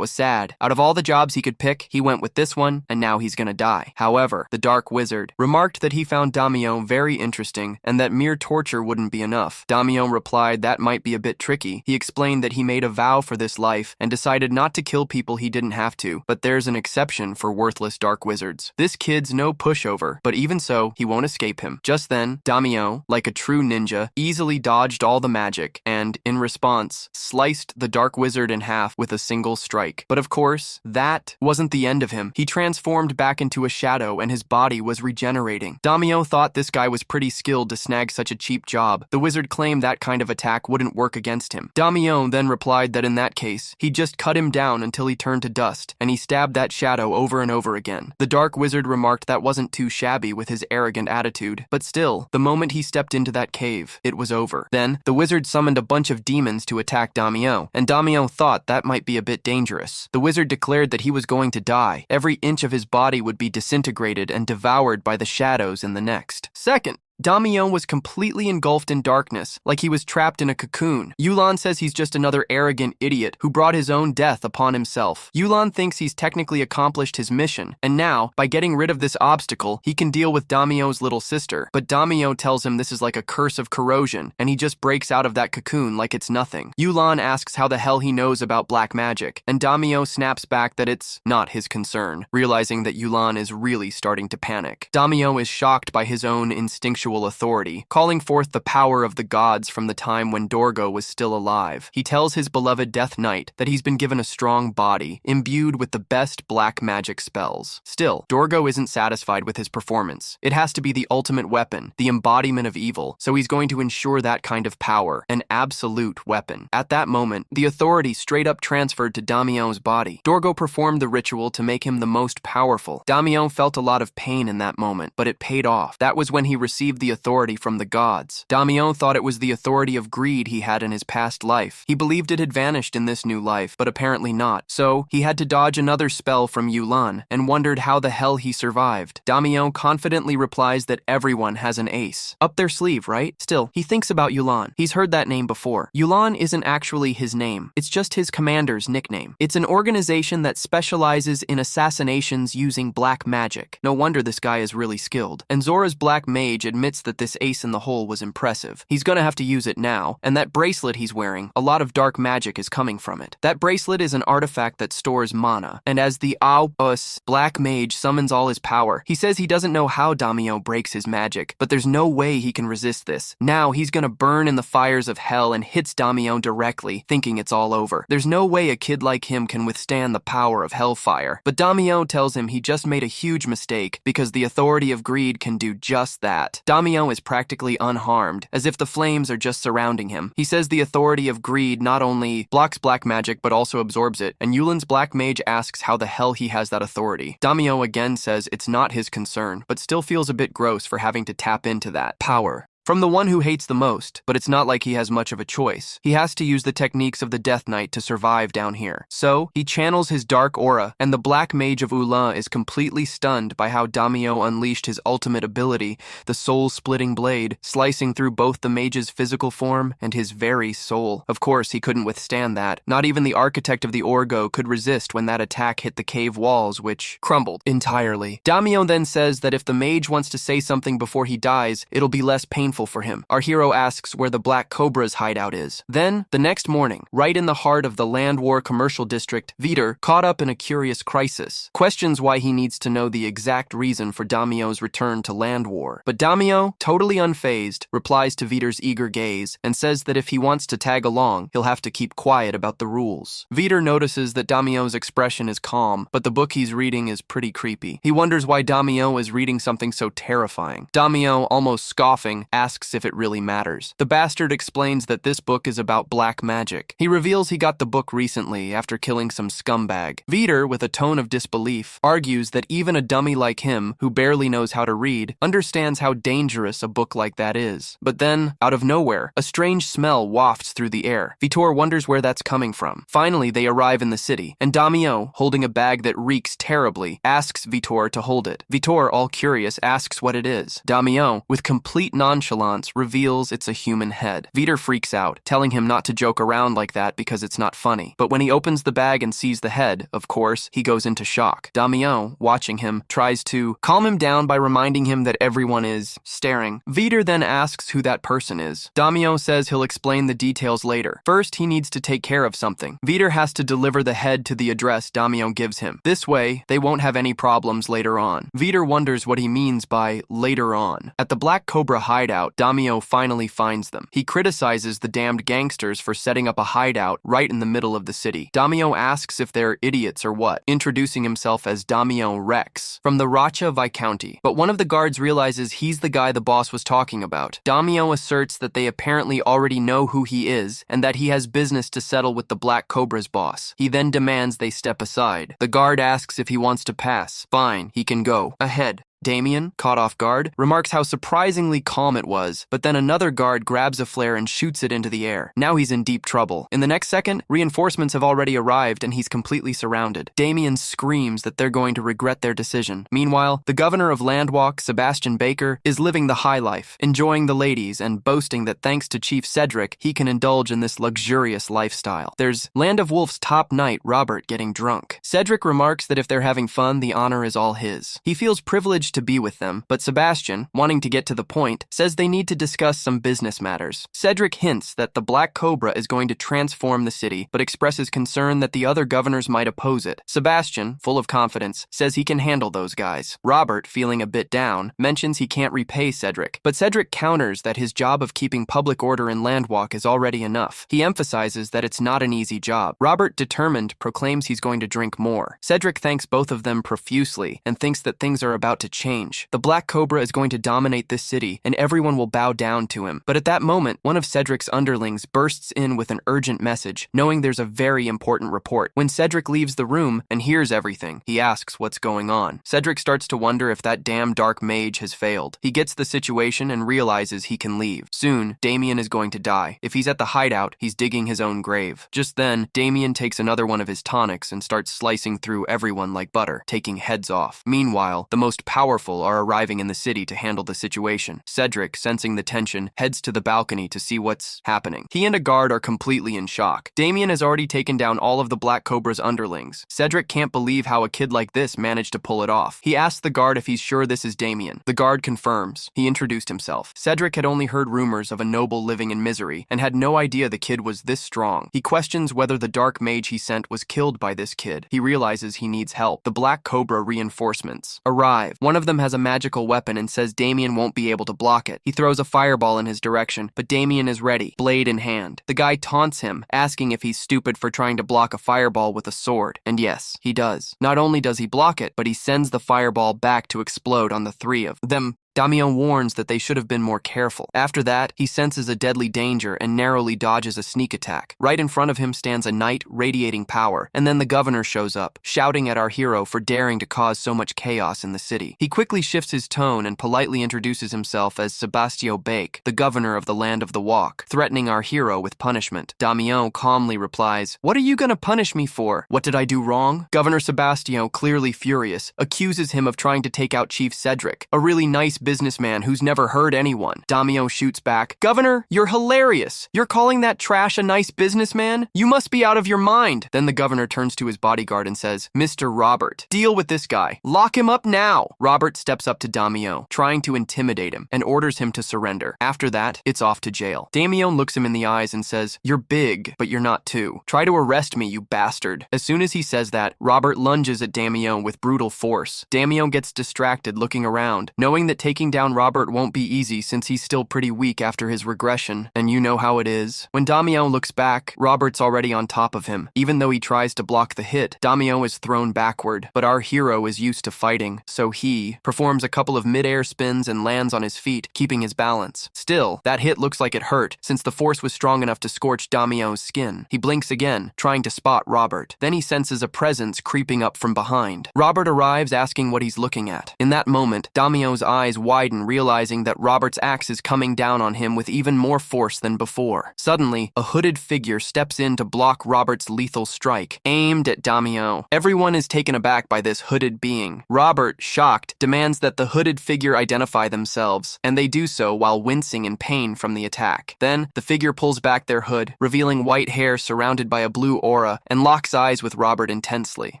was sad. Out of all the jobs he could pick, he went with this one, and now he's gonna die. However, the Dark Wizard remarked that he found Damyeon very interesting and that mere torture wouldn't be enough. Damyeon replied that might be a bit tricky. He explained that he made a vow for this life and decided not to kill people he didn't have to, but there's an exception for worthless Dark Wizards. This kid's no pushover, but even so, he won't escape him. Just then, Damyeon, like a true ninja, easily dodged all the magic and, in response, sliced the Dark Wizard in half with a single strike. But of course, that wasn't the end of him. He transformed back into a shadow and his body was regenerating. Damyeon thought this guy was pretty skilled to snag such a cheap job. The wizard claimed that kind of attack wouldn't work against him. Damyeon then replied that in that case, he'd just cut him down until he turned to dust, and he stabbed that shadow over and over again. The Dark Wizard remarked that wasn't too shabby with his arrogant attitude, but still, the moment he stepped into that cave, it was over. Then, the wizard summoned a bunch of demons to attack Damyeon, and Damyeon thought that might be a bit dangerous. The wizard declared that he was going to die. Every inch of his body would be disintegrated and devoured by the shadows in the next second. Damyeon was completely engulfed in darkness, like he was trapped in a cocoon. Yulan says he's just another arrogant idiot who brought his own death upon himself. Yulan thinks he's technically accomplished his mission, and now, by getting rid of this obstacle, he can deal with Damyeon's little sister. But Damyeon tells him this is like a curse of corrosion, and he just breaks out of that cocoon like it's nothing. Yulan asks how the hell he knows about black magic, and Damyeon snaps back that it's not his concern, realizing that Yulan is really starting to panic. Damyeon is shocked by his own instinctual authority, calling forth the power of the gods from the time when Dorgo was still alive. He tells his beloved Death Knight that he's been given a strong body, imbued with the best black magic spells. Still, Dorgo isn't satisfied with his performance. It has to be the ultimate weapon, the embodiment of evil, so he's going to ensure that kind of power, an absolute weapon. At that moment, the authority straight up transferred to Damyeon's body. Dorgo performed the ritual to make him the most powerful. Damyeon felt a lot of pain in that moment, but it paid off. That was when he received the authority from the gods. Damyeon thought it was the authority of greed he had in his past life. He believed it had vanished in this new life, but apparently not. So, he had to dodge another spell from Yulan, and wondered how the hell he survived. Damyeon confidently replies that everyone has an ace up their sleeve, right? Still, he thinks about Yulan. He's heard that name before. Yulan isn't actually his name. It's just his commander's nickname. It's an organization that specializes in assassinations using black magic. No wonder this guy is really skilled. And Zora's black mage admits that this ace in the hole was impressive. He's gonna have to use it now, and that bracelet he's wearing, a lot of dark magic is coming from it. That bracelet is an artifact that stores mana, and as the Aos black mage summons all his power, he says he doesn't know how Damyeon breaks his magic, but there's no way he can resist this. Now he's gonna burn in the fires of hell and hits Damyeon directly, thinking it's all over. There's no way a kid like him can withstand the power of hellfire, but Damyeon tells him he just made a huge mistake because the authority of greed can do just that. Damyeon is practically unharmed, as if the flames are just surrounding him. He says the authority of greed not only blocks black magic but also absorbs it, and Yulan's black mage asks how the hell he has that authority. Damyeon again says it's not his concern, but still feels a bit gross for having to tap into that power from the one who hates the most, but it's not like he has much of a choice. He has to use the techniques of the Death Knight to survive down here. So, he channels his dark aura, and the Black Mage of Ulan is completely stunned by how Damyeon unleashed his ultimate ability, the soul-splitting blade, slicing through both the mage's physical form and his very soul. Of course, he couldn't withstand that. Not even the architect of the Orgo could resist when that attack hit the cave walls, which crumbled entirely. Damyeon then says that if the mage wants to say something before he dies, it'll be less painful for him. Our hero asks where the Black Cobra's hideout is. Then, the next morning, right in the heart of the Land War commercial district, Viter, caught up in a curious crisis, questions why he needs to know the exact reason for Damyeon's return to Land War. But Damyeon, totally unfazed, replies to Viter's eager gaze and says that if he wants to tag along, he'll have to keep quiet about the rules. Viter notices that Damyeon's expression is calm, but the book he's reading is pretty creepy. He wonders why Damyeon is reading something so terrifying. Damyeon, almost scoffing, asks asks if it really matters. The bastard explains that this book is about black magic. He reveals he got the book recently after killing some scumbag. Veeder, with a tone of disbelief, argues that even a dummy like him, who barely knows how to read, understands how dangerous a book like that is. But then, out of nowhere, a strange smell wafts through the air. Vitor wonders where that's coming from. Finally, they arrive in the city, and Damio, holding a bag that reeks terribly, asks Vitor to hold it. Vitor, all curious, asks what it is. Damio, with complete nonchalance, reveals it's a human head. Veeder freaks out, telling him not to joke around like that because it's not funny. But when he opens the bag and sees the head, of course, he goes into shock. Damio, watching him, tries to calm him down by reminding him that everyone is staring. Veeder then asks who that person is. Damio says he'll explain the details later. First, he needs to take care of something. Veeder has to deliver the head to the address Damio gives him. This way, they won't have any problems later on. Veeder wonders what he means by later on. At the Black Cobra hideout, Damio finally finds them. He criticizes the damned gangsters for setting up a hideout right in the middle of the city. Damio asks if they're idiots or what, introducing himself as Damio Rex from the Racha Viscounty. But one of the guards realizes he's the guy the boss was talking about. Damio asserts that they apparently already know who he is and that he has business to settle with the Black Cobra's boss. He then demands they step aside. The guard asks if he wants to pass. Fine, he can go. Ahead. Damien, caught off guard, remarks how surprisingly calm it was, but then another guard grabs a flare and shoots it into the air. Now he's in deep trouble. In the next second, reinforcements have already arrived and he's completely surrounded. Damien screams that they're going to regret their decision. Meanwhile, the governor of Landwalk, Sebastian Baker, is living the high life, enjoying the ladies and boasting that thanks to Chief Cedric, he can indulge in this luxurious lifestyle. There's Land of Wolf's top knight, Robert, getting drunk. Cedric remarks that if they're having fun, the honor is all his. He feels privileged to be with them, but Sebastian, wanting to get to the point, says they need to discuss some business matters. Cedric hints that the Black Cobra is going to transform the city, but expresses concern that the other governors might oppose it. Sebastian, full of confidence, says he can handle those guys. Robert, feeling a bit down, mentions he can't repay Cedric, but Cedric counters that his job of keeping public order in Landwalk is already enough. He emphasizes that it's not an easy job. Robert, determined, proclaims he's going to drink more. Cedric thanks both of them profusely and thinks that things are about to change. The Black Cobra is going to dominate this city, and everyone will bow down to him. But at that moment, one of Cedric's underlings bursts in with an urgent message, knowing there's a very important report. When Cedric leaves the room and hears everything, he asks what's going on. Cedric starts to wonder if that damn dark mage has failed. He gets the situation and realizes he can leave. Soon, Damien is going to die. If he's at the hideout, he's digging his own grave. Just then, Damien takes another one of his tonics and starts slicing through everyone like butter, taking heads off. Meanwhile, the most powerful are arriving in the city to handle the situation. Cedric, sensing the tension, heads to the balcony to see what's happening. He and a guard are completely in shock. Damien has already taken down all of the Black Cobra's underlings. Cedric can't believe how a kid like this managed to pull it off. He asks the guard if he's sure this is Damien. The guard confirms. He introduced himself. Cedric had only heard rumors of a noble living in misery and had no idea the kid was this strong. He questions whether the dark mage he sent was killed by this kid. He realizes he needs help. The Black Cobra reinforcements arrive. One of them has a magical weapon and says Damien won't be able to block it. He throws a fireball in his direction, but Damien is ready, blade in hand. The guy taunts him, asking if he's stupid for trying to block a fireball with a sword. And yes, he does. Not only does he block it, but he sends the fireball back to explode on the three of them. Damien warns that they should have been more careful. After that, he senses a deadly danger and narrowly dodges a sneak attack. Right in front of him stands a knight radiating power, and then the governor shows up, shouting at our hero for daring to cause so much chaos in the city. He quickly shifts his tone and politely introduces himself as Sebastio Bake, the governor of the Land of the Walk, threatening our hero with punishment. Damien calmly replies, "What are you gonna punish me for? What did I do wrong?" Governor Sebastio, clearly furious, accuses him of trying to take out Chief Cedric, a really nice businessman who's never hurt anyone. Damio shoots back, "Governor, you're hilarious. You're calling that trash a nice businessman? You must be out of your mind." Then the governor turns to his bodyguard and says, "Mr. Robert, deal with this guy. Lock him up now." Robert steps up to Damio, trying to intimidate him, and orders him to surrender. After that, it's off to jail. Damio looks him in the eyes and says, "You're big, but you're not too. Try to arrest me, you bastard." As soon as he says that, Robert lunges at Damio with brutal force. Damio gets distracted looking around, knowing that taking taking down Robert won't be easy since he's still pretty weak after his regression, and you know how it is. When Damião looks back, Robert's already on top of him. Even though he tries to block the hit, Damião is thrown backward, but our hero is used to fighting, so he performs a couple of mid-air spins and lands on his feet, keeping his balance. Still, that hit looks like it hurt, since the force was strong enough to scorch Damião's skin. He blinks again, trying to spot Robert. Then he senses a presence creeping up from behind. Robert arrives asking what he's looking at. In that moment, Damião's eyes widen, realizing that Robert's axe is coming down on him with even more force than before. Suddenly, a hooded figure steps in to block Robert's lethal strike, aimed at Damião. Everyone is taken aback by this hooded being. Robert, shocked, demands that the hooded figure identify themselves, and they do so while wincing in pain from the attack. Then, the figure pulls back their hood, revealing white hair surrounded by a blue aura, and locks eyes with Robert intensely.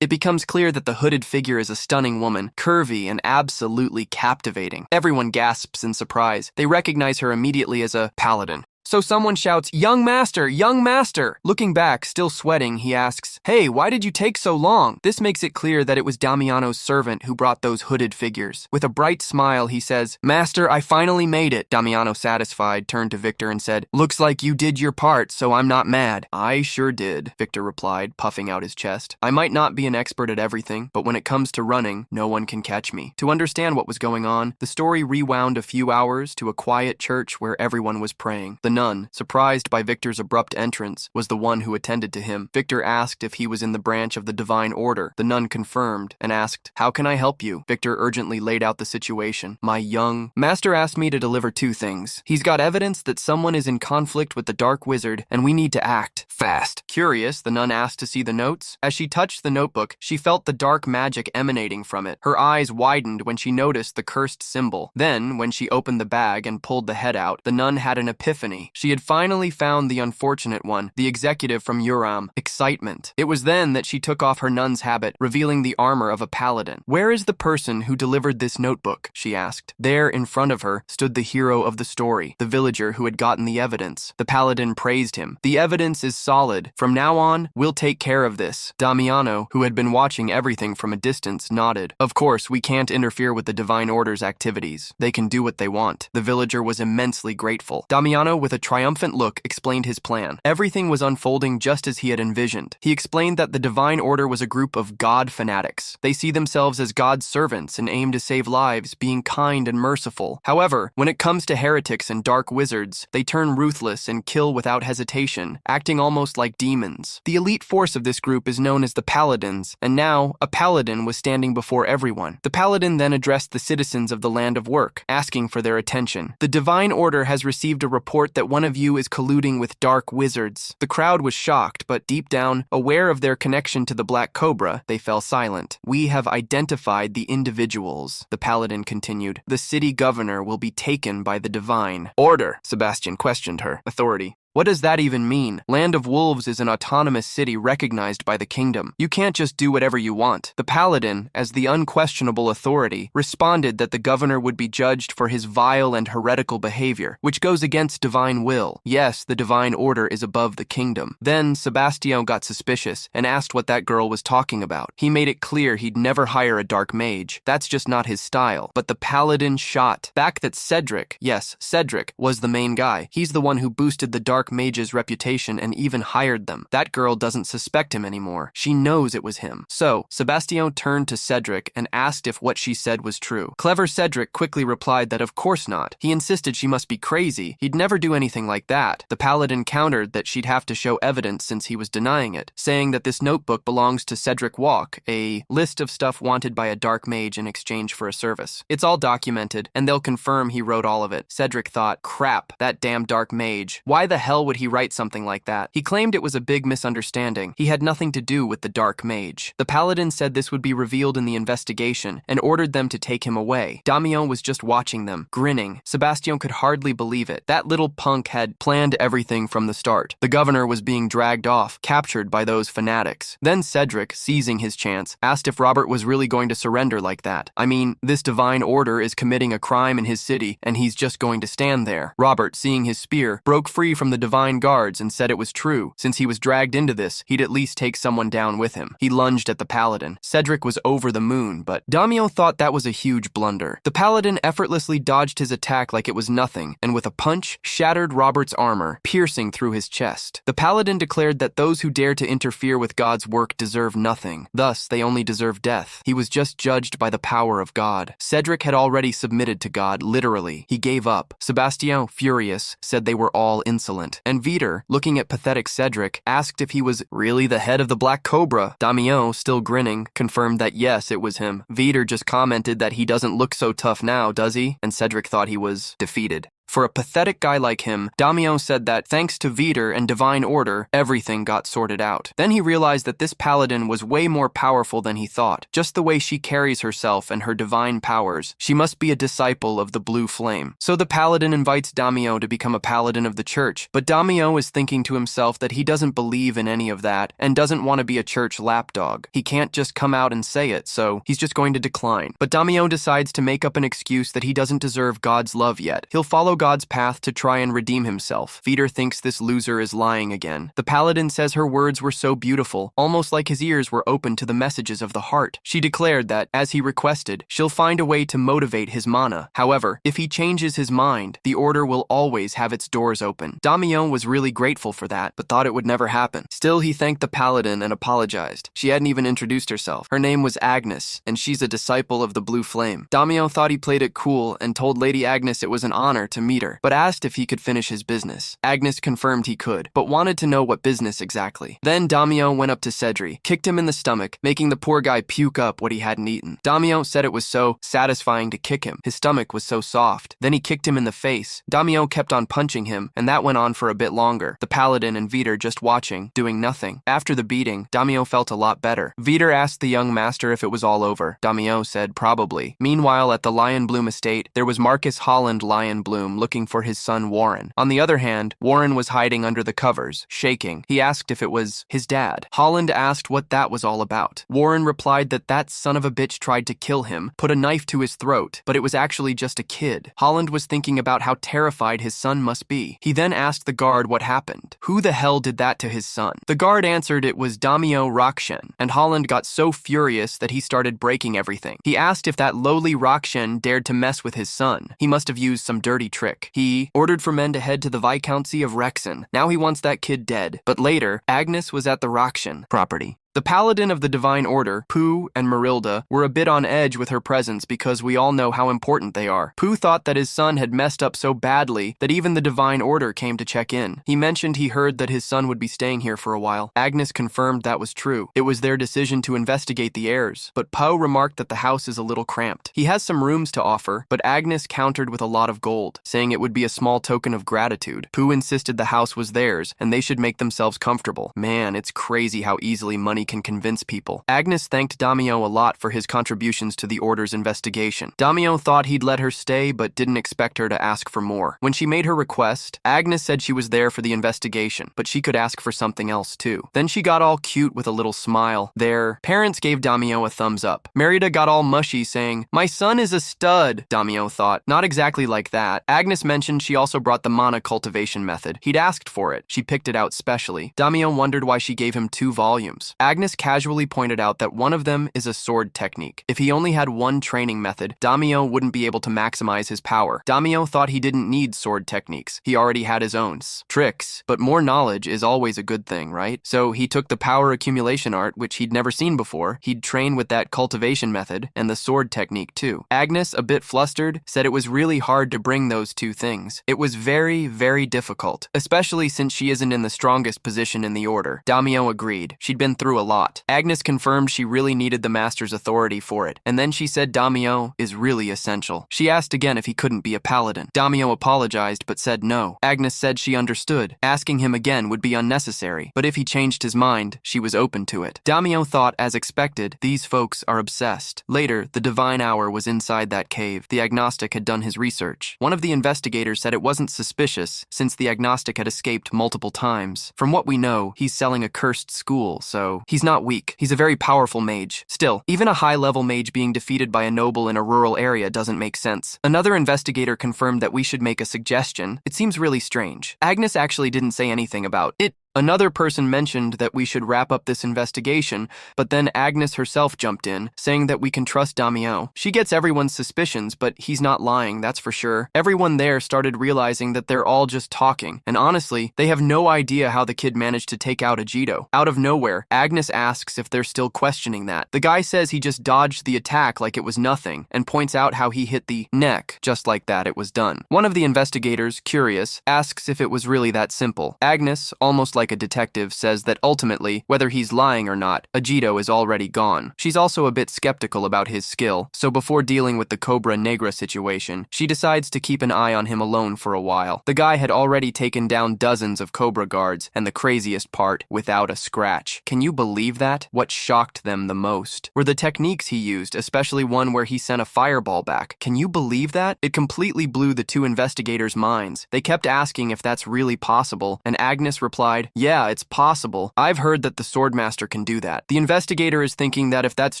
It becomes clear that the hooded figure is a stunning woman, curvy and absolutely captivating. Everyone gasps in surprise. They recognize her immediately as a paladin. So someone shouts, "Young master! Young master!" Looking back, still sweating, he asks, "Hey, why did you take so long?" This makes it clear that it was Damiano's servant who brought those hooded figures. With a bright smile, he says, "Master, I finally made it." Damiano, satisfied, turned to Victor and said, "Looks like you did your part, so I'm not mad." "I sure did," Victor replied, puffing out his chest. "I might not be an expert at everything, but when it comes to running, no one can catch me." To understand what was going on, the story rewound a few hours to a quiet church where everyone was praying. The nun, surprised by Victor's abrupt entrance, was the one who attended to him. Victor asked if he was in the branch of the Divine Order. The nun confirmed and asked, "How can I help you?" Victor urgently laid out the situation. "My young master asked me to deliver two things. He's got evidence that someone is in conflict with the Dark Wizard, and we need to act fast." Curious, the nun asked to see the notes. As she touched the notebook, she felt the dark magic emanating from it. Her eyes widened when she noticed the cursed symbol. Then, when she opened the bag and pulled the head out, the nun had an epiphany. She had finally found the unfortunate one, the executive from Uram. Excitement. It was then that she took off her nun's habit, revealing the armor of a paladin. "Where is the person who delivered this notebook?" she asked. There, in front of her, stood the hero of the story, the villager who had gotten the evidence. The paladin praised him. "The evidence is solid. From now on, we'll take care of this." Damiano, who had been watching everything from a distance, nodded. "Of course, we can't interfere with the Divine Order's activities. They can do what they want." The villager was immensely grateful. Damiano, with a triumphant look, explained his plan. Everything was unfolding just as he had envisioned. He explained that the Divine Order was a group of God fanatics. They see themselves as God's servants and aim to save lives, being kind and merciful. However, when it comes to heretics and dark wizards, they turn ruthless and kill without hesitation, acting almost like demons. The elite force of this group is known as the Paladins, and now a paladin was standing before everyone. The paladin then addressed the citizens of the Land of Work, asking for their attention. "The Divine Order has received a report that one of you is colluding with dark wizards." The crowd was shocked, but deep down, aware of their connection to the Black Cobra, they fell silent. "We have identified the individuals," the paladin continued. "The city governor will be taken by the Divine Order." Sebastian questioned her authority. What does that even mean? Land of Wolves is an autonomous city recognized by the kingdom. You can't just do whatever you want. The paladin, as the unquestionable authority, responded that the governor would be judged for his vile and heretical behavior, which goes against divine will. Yes, the Divine Order is above the kingdom. Then Sebastian got suspicious and asked what that girl was talking about. He made it clear he'd never hire a dark mage. That's just not his style. But the paladin shot back that Cedric, yes, Cedric, was the main guy. He's the one who boosted the dark mage's reputation and even hired them. That girl doesn't suspect him anymore. She knows it was him. So, Sebastian turned to Cedric and asked if what she said was true. Clever Cedric quickly replied that of course not. He insisted she must be crazy. He'd never do anything like that. The paladin countered that she'd have to show evidence since he was denying it, saying that this notebook belongs to Cedric Walk, a list of stuff wanted by a dark mage in exchange for a service. It's all documented, and they'll confirm he wrote all of it. Cedric thought, crap, that damn dark mage. Why the hell would he write something like that? He claimed it was a big misunderstanding. He had nothing to do with the dark mage. The paladin said this would be revealed in the investigation and ordered them to take him away. Damião was just watching them, grinning. Sebastian could hardly believe it. That little punk had planned everything from the start. The governor was being dragged off, captured by those fanatics. Then Cedric, seizing his chance, asked if Robert was really going to surrender like that. I mean, this Divine Order is committing a crime in his city, and he's just going to stand there. Robert, seeing his spear, broke free from the divine guards and said it was true. Since he was dragged into this, he'd at least take someone down with him. He lunged at the paladin. Cedric was over the moon, but Damio thought that was a huge blunder. The paladin effortlessly dodged his attack like it was nothing, and with a punch, shattered Robert's armor, piercing through his chest. The paladin declared that those who dare to interfere with God's work deserve nothing. Thus, they only deserve death. He was just judged by the power of God. Cedric had already submitted to God, literally. He gave up. Sebastien, furious, said they were all insolent. And Vitor, looking at pathetic Cedric, asked if he was really the head of the Black Cobra. Damio, still grinning, confirmed that yes, it was him. Vitor just commented that he doesn't look so tough now, does he? And Cedric thought he was defeated. For a pathetic guy like him, Damio said that thanks to Vitor and divine order, everything got sorted out. Then he realized that this paladin was way more powerful than he thought. Just the way she carries herself and her divine powers, she must be a disciple of the blue flame. So the paladin invites Damio to become a paladin of the church, but Damio is thinking to himself that he doesn't believe in any of that and doesn't want to be a church lapdog. He can't just come out and say it, so he's just going to decline. But Damio decides to make up an excuse that he doesn't deserve God's love yet. He'll follow God's path to try and redeem himself. Vitor thinks this loser is lying again. The paladin says her words were so beautiful, almost like his ears were open to the messages of the heart. She declared that, as he requested, she'll find a way to motivate his mana. However, if he changes his mind, the order will always have its doors open. Damio was really grateful for that, but thought it would never happen. Still, he thanked the paladin and apologized. She hadn't even introduced herself. Her name was Agnes, and she's a disciple of the blue flame. Damio thought he played it cool and told Lady Agnes it was an honor to meet her, but asked if he could finish his business. Agnes confirmed he could, but wanted to know what business exactly. Then Damio went up to Cedric, kicked him in the stomach, making the poor guy puke up what he hadn't eaten. Damio said it was so satisfying to kick him. His stomach was so soft. Then he kicked him in the face. Damio kept on punching him, and that went on for a bit longer. The paladin and Vitor just watching, doing nothing. After the beating, Damio felt a lot better. Vitor asked the young master if it was all over. Damio said probably. Meanwhile, at the Lion Bloom estate, there was Marcus Holland Lion Bloom looking for his son Warren. On the other hand, Warren was hiding under the covers, shaking. He asked if it was his dad. Holland asked what that was all about. Warren replied that that son of a bitch tried to kill him, put a knife to his throat, but it was actually just a kid. Holland was thinking about how terrified his son must be. He then asked the guard what happened. Who the hell did that to his son? The guard answered it was Damio Rakshen, and Holland got so furious that he started breaking everything. He asked if that lowly Rakshen dared to mess with his son. He must have used some dirty trick. He ordered for men to head to the Viscountcy of Rexon. Now he wants that kid dead. But later, Agnes was at the Rakshen property. The paladin of the Divine Order, Pooh and Marilda, were a bit on edge with her presence because we all know how important they are. Pooh thought that his son had messed up so badly that even the Divine Order came to check in. He mentioned he heard that his son would be staying here for a while. Agnes confirmed that was true. It was their decision to investigate the heirs, but Poe remarked that the house is a little cramped. He has some rooms to offer, but Agnes countered with a lot of gold, saying it would be a small token of gratitude. Pooh insisted the house was theirs, and they should make themselves comfortable. Man, it's crazy how easily money can convince people. Agnes thanked Damio a lot for his contributions to the Order's investigation. Damio thought he'd let her stay, but didn't expect her to ask for more. When she made her request, Agnes said she was there for the investigation, but she could ask for something else too. Then she got all cute with a little smile. Their parents gave Damio a thumbs up. Merida got all mushy, saying, "My son is a stud," Damio thought. Not exactly like that. Agnes mentioned she also brought the mana cultivation method. He'd asked for it. She picked it out specially. Damio wondered why she gave him 2 volumes. Agnes casually pointed out that one of them is a sword technique. If he only had one training method, Damio wouldn't be able to maximize his power. Damio thought he didn't need sword techniques. He already had his own tricks, but more knowledge is always a good thing, right? So he took the power accumulation art, which he'd never seen before. He'd train with that cultivation method and the sword technique too. Agnes, a bit flustered, said it was really hard to bring those 2 things. It was very, very difficult, especially since she isn't in the strongest position in the order. Damio agreed. She'd been through a lot. Agnes confirmed she really needed the master's authority for it, and then she said Damio is really essential. She asked again if he couldn't be a paladin. Damio apologized but said no. Agnes said she understood. Asking him again would be unnecessary, but if he changed his mind, she was open to it. Damio thought, as expected, these folks are obsessed. Later, the divine hour was inside that cave. The agnostic had done his research. One of the investigators said it wasn't suspicious since the agnostic had escaped multiple times. From what we know, he's selling a cursed school, so He's not weak. He's a very powerful mage. Still, even a high-level mage being defeated by a noble in a rural area doesn't make sense. Another investigator confirmed that we should make a suggestion. It seems really strange. Agnes actually didn't say anything about it. Another person mentioned that we should wrap up this investigation, but then Agnes herself jumped in, saying that we can trust Damio. She gets everyone's suspicions, but he's not lying, that's for sure. Everyone there started realizing that they're all just talking, and honestly, they have no idea how the kid managed to take out Ajito. Out of nowhere, Agnes asks if they're still questioning that. The guy says he just dodged the attack like it was nothing, and points out how he hit the neck. Just like that, it was done. One of the investigators, curious, asks if it was really that simple. Agnes, almost like a detective, says that ultimately, whether he's lying or not, Ajito is already gone. She's also a bit skeptical about his skill, so before dealing with the Cobra Negra situation, she decides to keep an eye on him alone for a while. The guy had already taken down dozens of Cobra guards, and the craziest part, without a scratch. Can you believe that? What shocked them the most were the techniques he used, especially one where he sent a fireball back. Can you believe that? It completely blew the two investigators' minds. They kept asking if that's really possible, and Agnes replied, "Yeah, it's possible. I've heard that the Swordmaster can do that." The investigator is thinking that if that's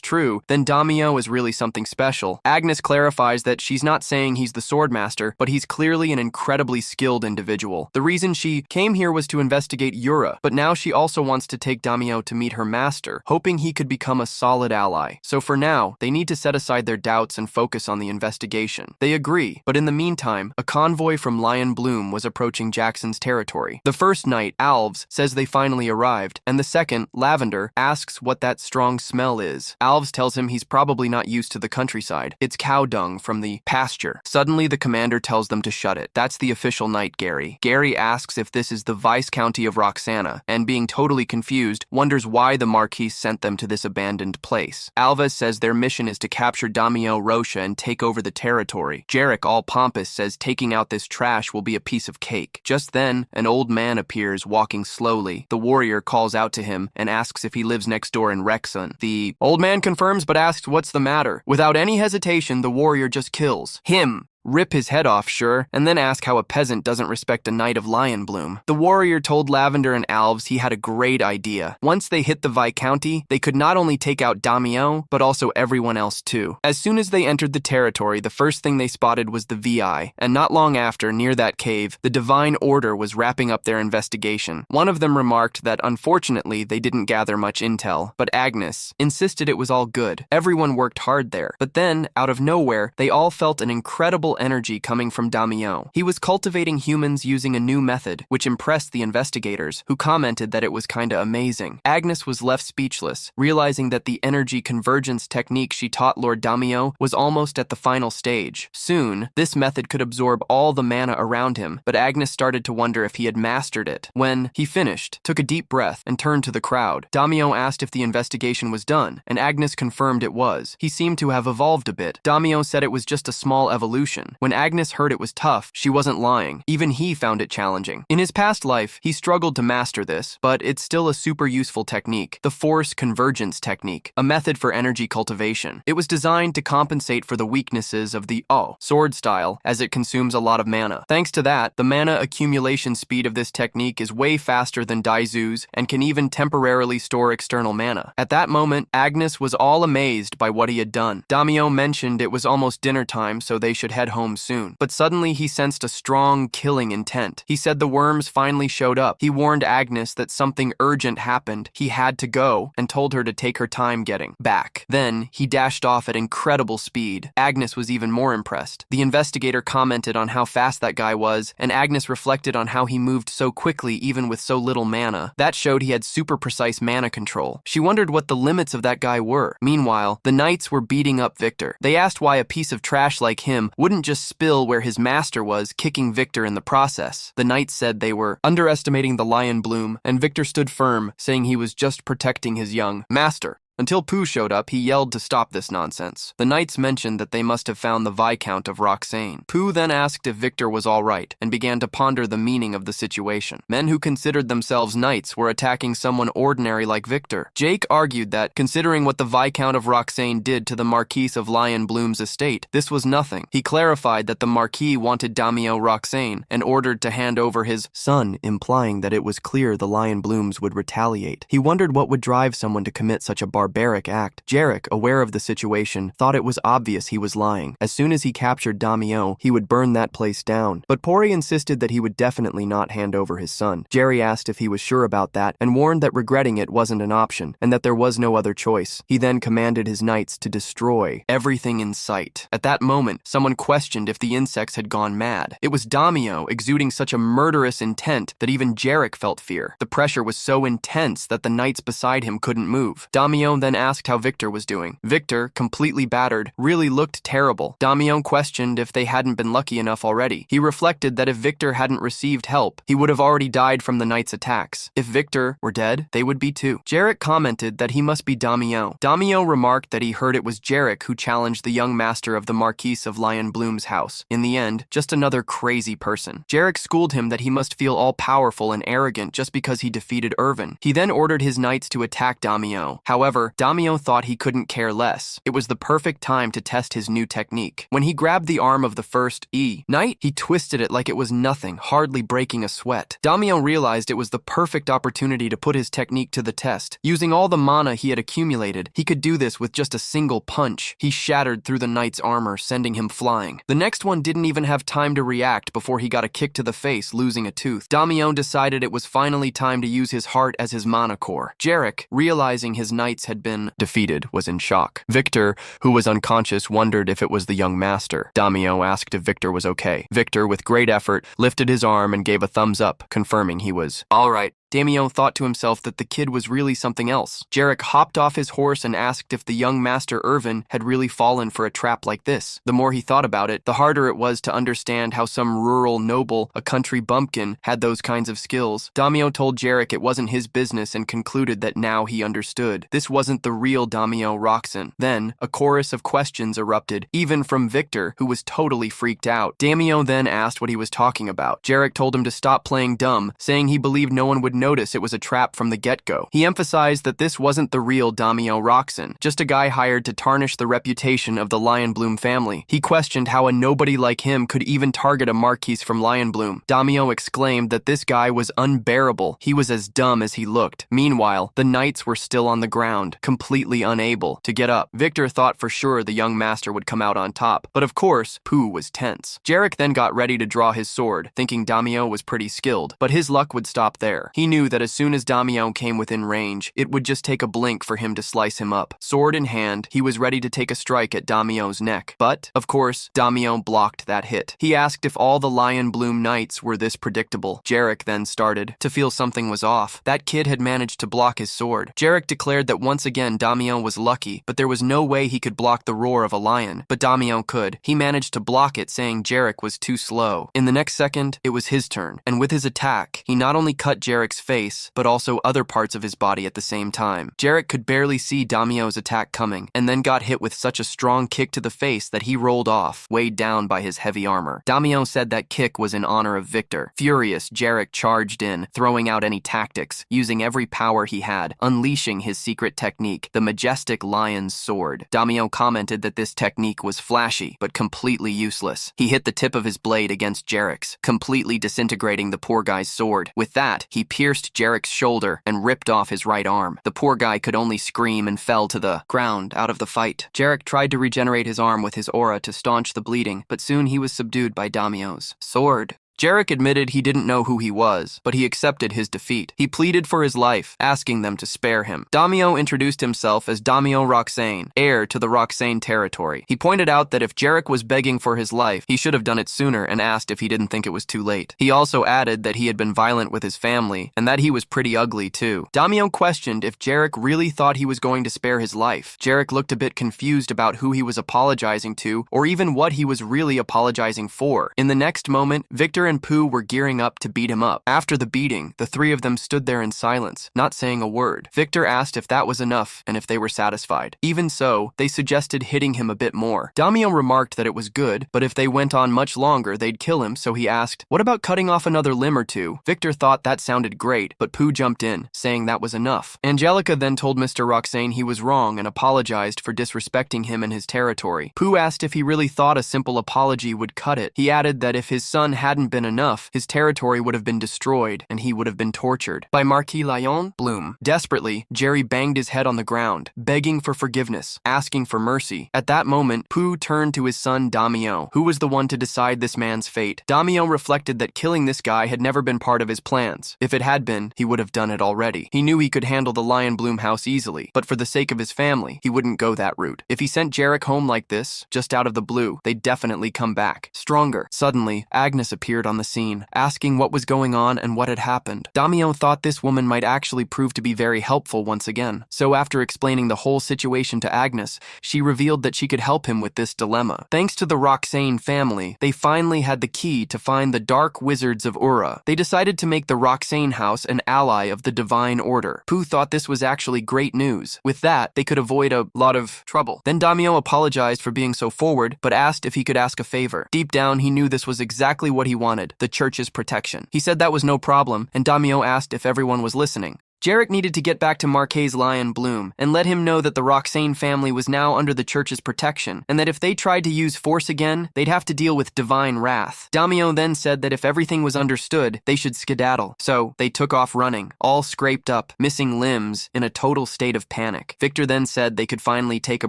true, then Damio is really something special. Agnes clarifies that she's not saying he's the Swordmaster, but he's clearly an incredibly skilled individual. The reason she came here was to investigate Yura, but now she also wants to take Damio to meet her master, hoping he could become a solid ally. So for now, they need to set aside their doubts and focus on the investigation. They agree, but in the meantime, a convoy from Lion Bloom was approaching Jackson's territory. The first night, Alves says they finally arrived, and the second, Lavender, asks what that strong smell is. Alves tells him he's probably not used to the countryside. It's cow dung from the pasture. Suddenly, the commander tells them to shut it. That's the official night, Gary. Gary asks if this is the vice county of Roxana, and being totally confused, wonders why the Marquis sent them to this abandoned place. Alves says their mission is to capture Damio Rocha and take over the territory. Jarek, all pompous, says taking out this trash will be a piece of cake. Just then, an old man appears, walking slowly. The warrior calls out to him and asks if he lives next door in Rexon. The old man confirms but asks what's the matter. Without any hesitation, the warrior just kills him. Rip his head off, sure, and then ask how a peasant doesn't respect a knight of Lion Bloom. The warrior told Lavender and Alves he had a great idea. Once they hit the Viscounty, they could not only take out Damio, but also everyone else too. As soon as they entered the territory, the first thing they spotted was the VI, and not long after, near that cave, the Divine Order was wrapping up their investigation. One of them remarked that unfortunately they didn't gather much intel, but Agnes insisted it was all good. Everyone worked hard there. But then, out of nowhere, they all felt an incredible energy coming from Damio. He was cultivating humans using a new method, which impressed the investigators, who commented that it was kinda amazing. Agnes was left speechless, realizing that the energy convergence technique she taught Lord Damio was almost at the final stage. Soon, this method could absorb all the mana around him, but Agnes started to wonder if he had mastered it. When he finished, took a deep breath, and turned to the crowd. Damio asked if the investigation was done, and Agnes confirmed it was. He seemed to have evolved a bit. Damio said it was just a small evolution. When Agnes heard it was tough, she wasn't lying. Even he found it challenging. In his past life, he struggled to master this, but it's still a super useful technique. The Force Convergence Technique, a method for energy cultivation. It was designed to compensate for the weaknesses of the sword style, as it consumes a lot of mana. Thanks to that, the mana accumulation speed of this technique is way faster than Daizu's and can even temporarily store external mana. At that moment, Agnes was all amazed by what he had done. Damio mentioned it was almost dinner time, so they should head home soon. But suddenly he sensed a strong killing intent. He said the worms finally showed up. He warned Agnes that something urgent happened. He had to go, and told her to take her time getting back. Then, he dashed off at incredible speed. Agnes was even more impressed. The investigator commented on how fast that guy was, and Agnes reflected on how he moved so quickly even with so little mana. That showed he had super precise mana control. She wondered what the limits of that guy were. Meanwhile, the knights were beating up Victor. They asked why a piece of trash like him wouldn't just spill where his master was, kicking Victor in the process. The knights said they were underestimating the Lion Bloom, and Victor stood firm, saying he was just protecting his young master. Until Pooh showed up, he yelled to stop this nonsense. The knights mentioned that they must have found the Viscount of Roxane. Pooh then asked if Victor was all right and began to ponder the meaning of the situation. Men who considered themselves knights were attacking someone ordinary like Victor. Jake argued that, considering what the Viscount of Roxane did to the Marquise of Lion Bloom's estate, this was nothing. He clarified that the Marquis wanted Daimyo Roxane and ordered to hand over his son, implying that it was clear the Lion Blooms would retaliate. He wondered what would drive someone to commit such a barbaric act. Jarek, aware of the situation, thought it was obvious he was lying. As soon as he captured Daimyo, he would burn that place down. But Pori insisted that he would definitely not hand over his son. Jerry asked if he was sure about that and warned that regretting it wasn't an option and that there was no other choice. He then commanded his knights to destroy everything in sight. At that moment, someone questioned if the insects had gone mad. It was Daimyo, exuding such a murderous intent that even Jarek felt fear. The pressure was so intense that the knights beside him couldn't move. Daimyo then asked how Victor was doing. Victor, completely battered, really looked terrible. Daimyo questioned if they hadn't been lucky enough already. He reflected that if Victor hadn't received help, he would have already died from the knights' attacks. If Victor were dead, they would be too. Jarek commented that he must be Daimyo. Daimyo remarked that he heard it was Jarek who challenged the young master of the Marquise of Lion Bloom's house. In the end, just another crazy person. Jarek schooled him that he must feel all-powerful and arrogant just because he defeated Irvin. He then ordered his knights to attack Daimyo. However, Daimyo thought he couldn't care less. It was the perfect time to test his new technique. When he grabbed the arm of the first knight, he twisted it like it was nothing, hardly breaking a sweat. Daimyo realized it was the perfect opportunity to put his technique to the test. Using all the mana he had accumulated, he could do this with just a single punch. He shattered through the knight's armor, sending him flying. The next one didn't even have time to react before he got a kick to the face, losing a tooth. Daimyo decided it was finally time to use his heart as his mana core. Jarek, realizing his knights had been defeated, was in shock. Victor, who was unconscious, wondered if it was the young master. Daimyo asked if Victor was okay. Victor, with great effort, lifted his arm and gave a thumbs up, confirming he was all right. Daimyo thought to himself that the kid was really something else. Jarek hopped off his horse and asked if the young master Irvin had really fallen for a trap like this. The more he thought about it, the harder it was to understand how some rural noble, a country bumpkin, had those kinds of skills. Daimyo told Jarek it wasn't his business and concluded that now he understood. This wasn't the real Daimyo Roxane. Then, a chorus of questions erupted, even from Victor, who was totally freaked out. Daimyo then asked what he was talking about. Jarek told him to stop playing dumb, saying he believed no one would notice it was a trap from the get-go. He emphasized that this wasn't the real Daimyo Roxane, just a guy hired to tarnish the reputation of the Lion Bloom family. He questioned how a nobody like him could even target a Marquise from Lion Bloom. Daimyo exclaimed that this guy was unbearable. He was as dumb as he looked. Meanwhile, the knights were still on the ground, completely unable to get up. Victor thought for sure the young master would come out on top, but of course, Pooh was tense. Jarek then got ready to draw his sword, thinking Daimyo was pretty skilled, but his luck would stop there. He knew that as soon as Daimyo came within range, it would just take a blink for him to slice him up. Sword in hand, he was ready to take a strike at Daimyo's neck. But, of course, Daimyo blocked that hit. He asked if all the Lion Bloom knights were this predictable. Jarek then started to feel something was off. That kid had managed to block his sword. Jarek declared that once again Daimyo was lucky, but there was no way he could block the roar of a lion. But Daimyo could. He managed to block it, saying Jarek was too slow. In the next second, it was his turn, and with his attack, he not only cut Jarek's face, but also other parts of his body at the same time. Jarek could barely see Daimyo's attack coming, and then got hit with such a strong kick to the face that he rolled off, weighed down by his heavy armor. Daimyo said that kick was in honor of Victor. Furious, Jarek charged in, throwing out any tactics, using every power he had, unleashing his secret technique, the majestic lion's sword. Daimyo commented that this technique was flashy, but completely useless. He hit the tip of his blade against Jarek's, completely disintegrating the poor guy's sword. With that, he pierced Jarek's shoulder and ripped off his right arm. The poor guy could only scream and fell to the ground out of the fight. Jarek tried to regenerate his arm with his aura to staunch the bleeding, but soon he was subdued by Daimyo's sword. Jarek admitted he didn't know who he was, but he accepted his defeat. He pleaded for his life, asking them to spare him. Daimyo introduced himself as Daimyo Roxane, heir to the Roxane territory. He pointed out that if Jarek was begging for his life, he should have done it sooner and asked if he didn't think it was too late. He also added that he had been violent with his family, and that he was pretty ugly too. Daimyo questioned if Jarek really thought he was going to spare his life. Jarek looked a bit confused about who he was apologizing to, or even what he was really apologizing for. In the next moment, Victor Victor and Pooh were gearing up to beat him up. After the beating, the three of them stood there in silence, not saying a word. Victor asked if that was enough and if they were satisfied. Even so, they suggested hitting him a bit more. Damio remarked that it was good, but if they went on much longer, they'd kill him, so he asked, "What about cutting off another limb or two?" Victor thought that sounded great, but Pooh jumped in, saying that was enough. Angelica then told Mr. Roxane he was wrong and apologized for disrespecting him and his territory. Pooh asked if he really thought a simple apology would cut it. He added that if his son hadn't been enough, his territory would have been destroyed and he would have been tortured. By Marquis Lion Bloom. Desperately, Jerry banged his head on the ground, begging for forgiveness, asking for mercy. At that moment, Pooh turned to his son Damio, who was the one to decide this man's fate. Damio reflected that killing this guy had never been part of his plans. If it had been, he would have done it already. He knew he could handle the Lion Bloom house easily, but for the sake of his family, he wouldn't go that route. If he sent Jarek home like this, just out of the blue, they'd definitely come back, stronger. Suddenly, Agnes appeared on the scene, asking what was going on and what had happened. Damio thought this woman might actually prove to be very helpful once again. So after explaining the whole situation to Agnes, she revealed that she could help him with this dilemma. Thanks to the Roxane family, they finally had the key to find the Dark Wizards of Ura. They decided to make the Roxane house an ally of the Divine Order. Pooh thought this was actually great news. With that, they could avoid a lot of trouble. Then Damio apologized for being so forward, but asked if he could ask a favor. Deep down, he knew this was exactly what he wanted, the church's protection. He said that was no problem, and Damio asked if everyone was listening. Jarek needed to get back to Marquet's Lion Bloom and let him know that the Roxane family was now under the church's protection, and that if they tried to use force again, they'd have to deal with divine wrath. Damio then said that if everything was understood, they should skedaddle. So they took off running, all scraped up, missing limbs, in a total state of panic. Victor then said they could finally take a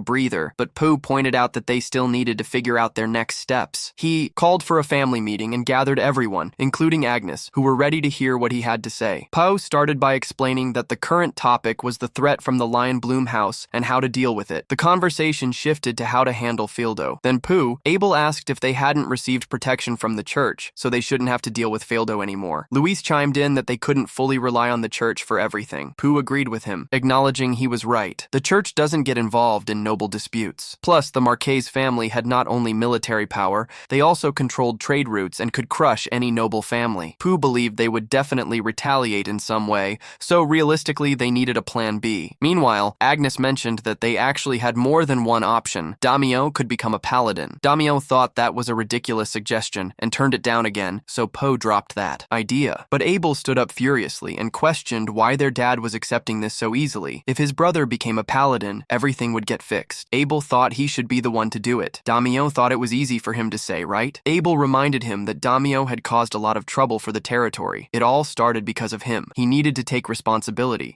breather, but Pooh pointed out that they still needed to figure out their next steps. He called for a family meeting and gathered everyone, including Agnes, who were ready to hear what he had to say. Pooh started by explaining that the current topic was the threat from the Lion Bloom house and how to deal with it. The conversation shifted to how to handle Fildo. Then Pooh, Abel asked if they hadn't received protection from the church, so they shouldn't have to deal with Fildo anymore. Luis chimed in that they couldn't fully rely on the church for everything. Pooh agreed with him, acknowledging he was right. The church doesn't get involved in noble disputes. Plus, the Marquez family had not only military power, they also controlled trade routes and could crush any noble family. Pooh believed they would definitely retaliate in some way, so realistically, they needed a plan B. Meanwhile, Agnes mentioned that they actually had more than one option. Damio could become a paladin. Damio thought that was a ridiculous suggestion and turned it down again, so Poe dropped that idea. But Abel stood up furiously and questioned why their dad was accepting this so easily. If his brother became a paladin, everything would get fixed. Abel thought he should be the one to do it. Damio thought it was easy for him to say, right? Abel reminded him that Damio had caused a lot of trouble for the territory. It all started because of him. He needed to take responsibility.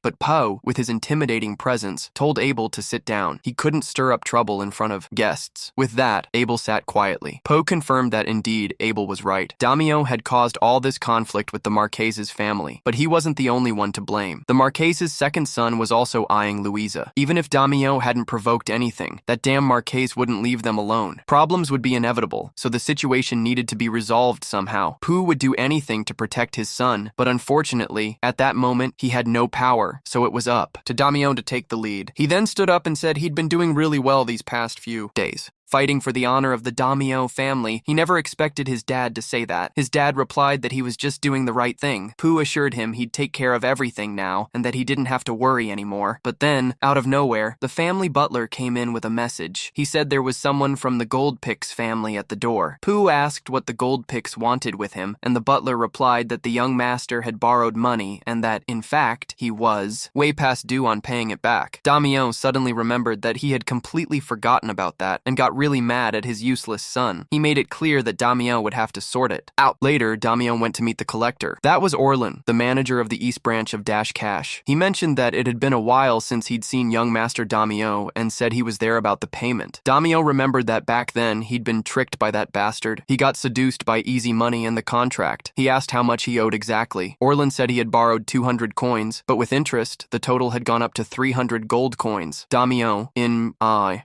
But Poe, with his intimidating presence, told Abel to sit down. He couldn't stir up trouble in front of guests. With that, Abel sat quietly. Poe confirmed that indeed, Abel was right. Damio had caused all this conflict with the Marquez's family, but he wasn't the only one to blame. The Marquez's second son was also eyeing Luisa. Even if Damio hadn't provoked anything, that damn Marquez wouldn't leave them alone. Problems would be inevitable, so the situation needed to be resolved somehow. Pooh would do anything to protect his son, but unfortunately, at that moment, he had no power, so it was up to Damio to take the lead. He then stood up and said he'd been doing really well these past few days, fighting for the honor of the Damio family. He never expected his dad to say that. His dad replied that he was just doing the right thing. Pooh assured him he'd take care of everything now, and that he didn't have to worry anymore. But then, out of nowhere, the family butler came in with a message. He said there was someone from the Goldpix family at the door. Pooh asked what the Goldpix wanted with him, and the butler replied that the young master had borrowed money, and that, in fact, he was way past due on paying it back. Damio suddenly remembered that he had completely forgotten about that, and got really mad at his useless son. He made it clear that Damio would have to sort it out. Later, Damio went to meet the collector. That was Orlin, the manager of the East Branch of Dash Cash. He mentioned that it had been a while since he'd seen young Master Damio and said he was there about the payment. Damio remembered that back then he'd been tricked by that bastard. He got seduced by easy money and the contract. He asked how much he owed exactly. Orlin said he had borrowed 200 coins, but with interest, the total had gone up to 300 gold coins. Damio, in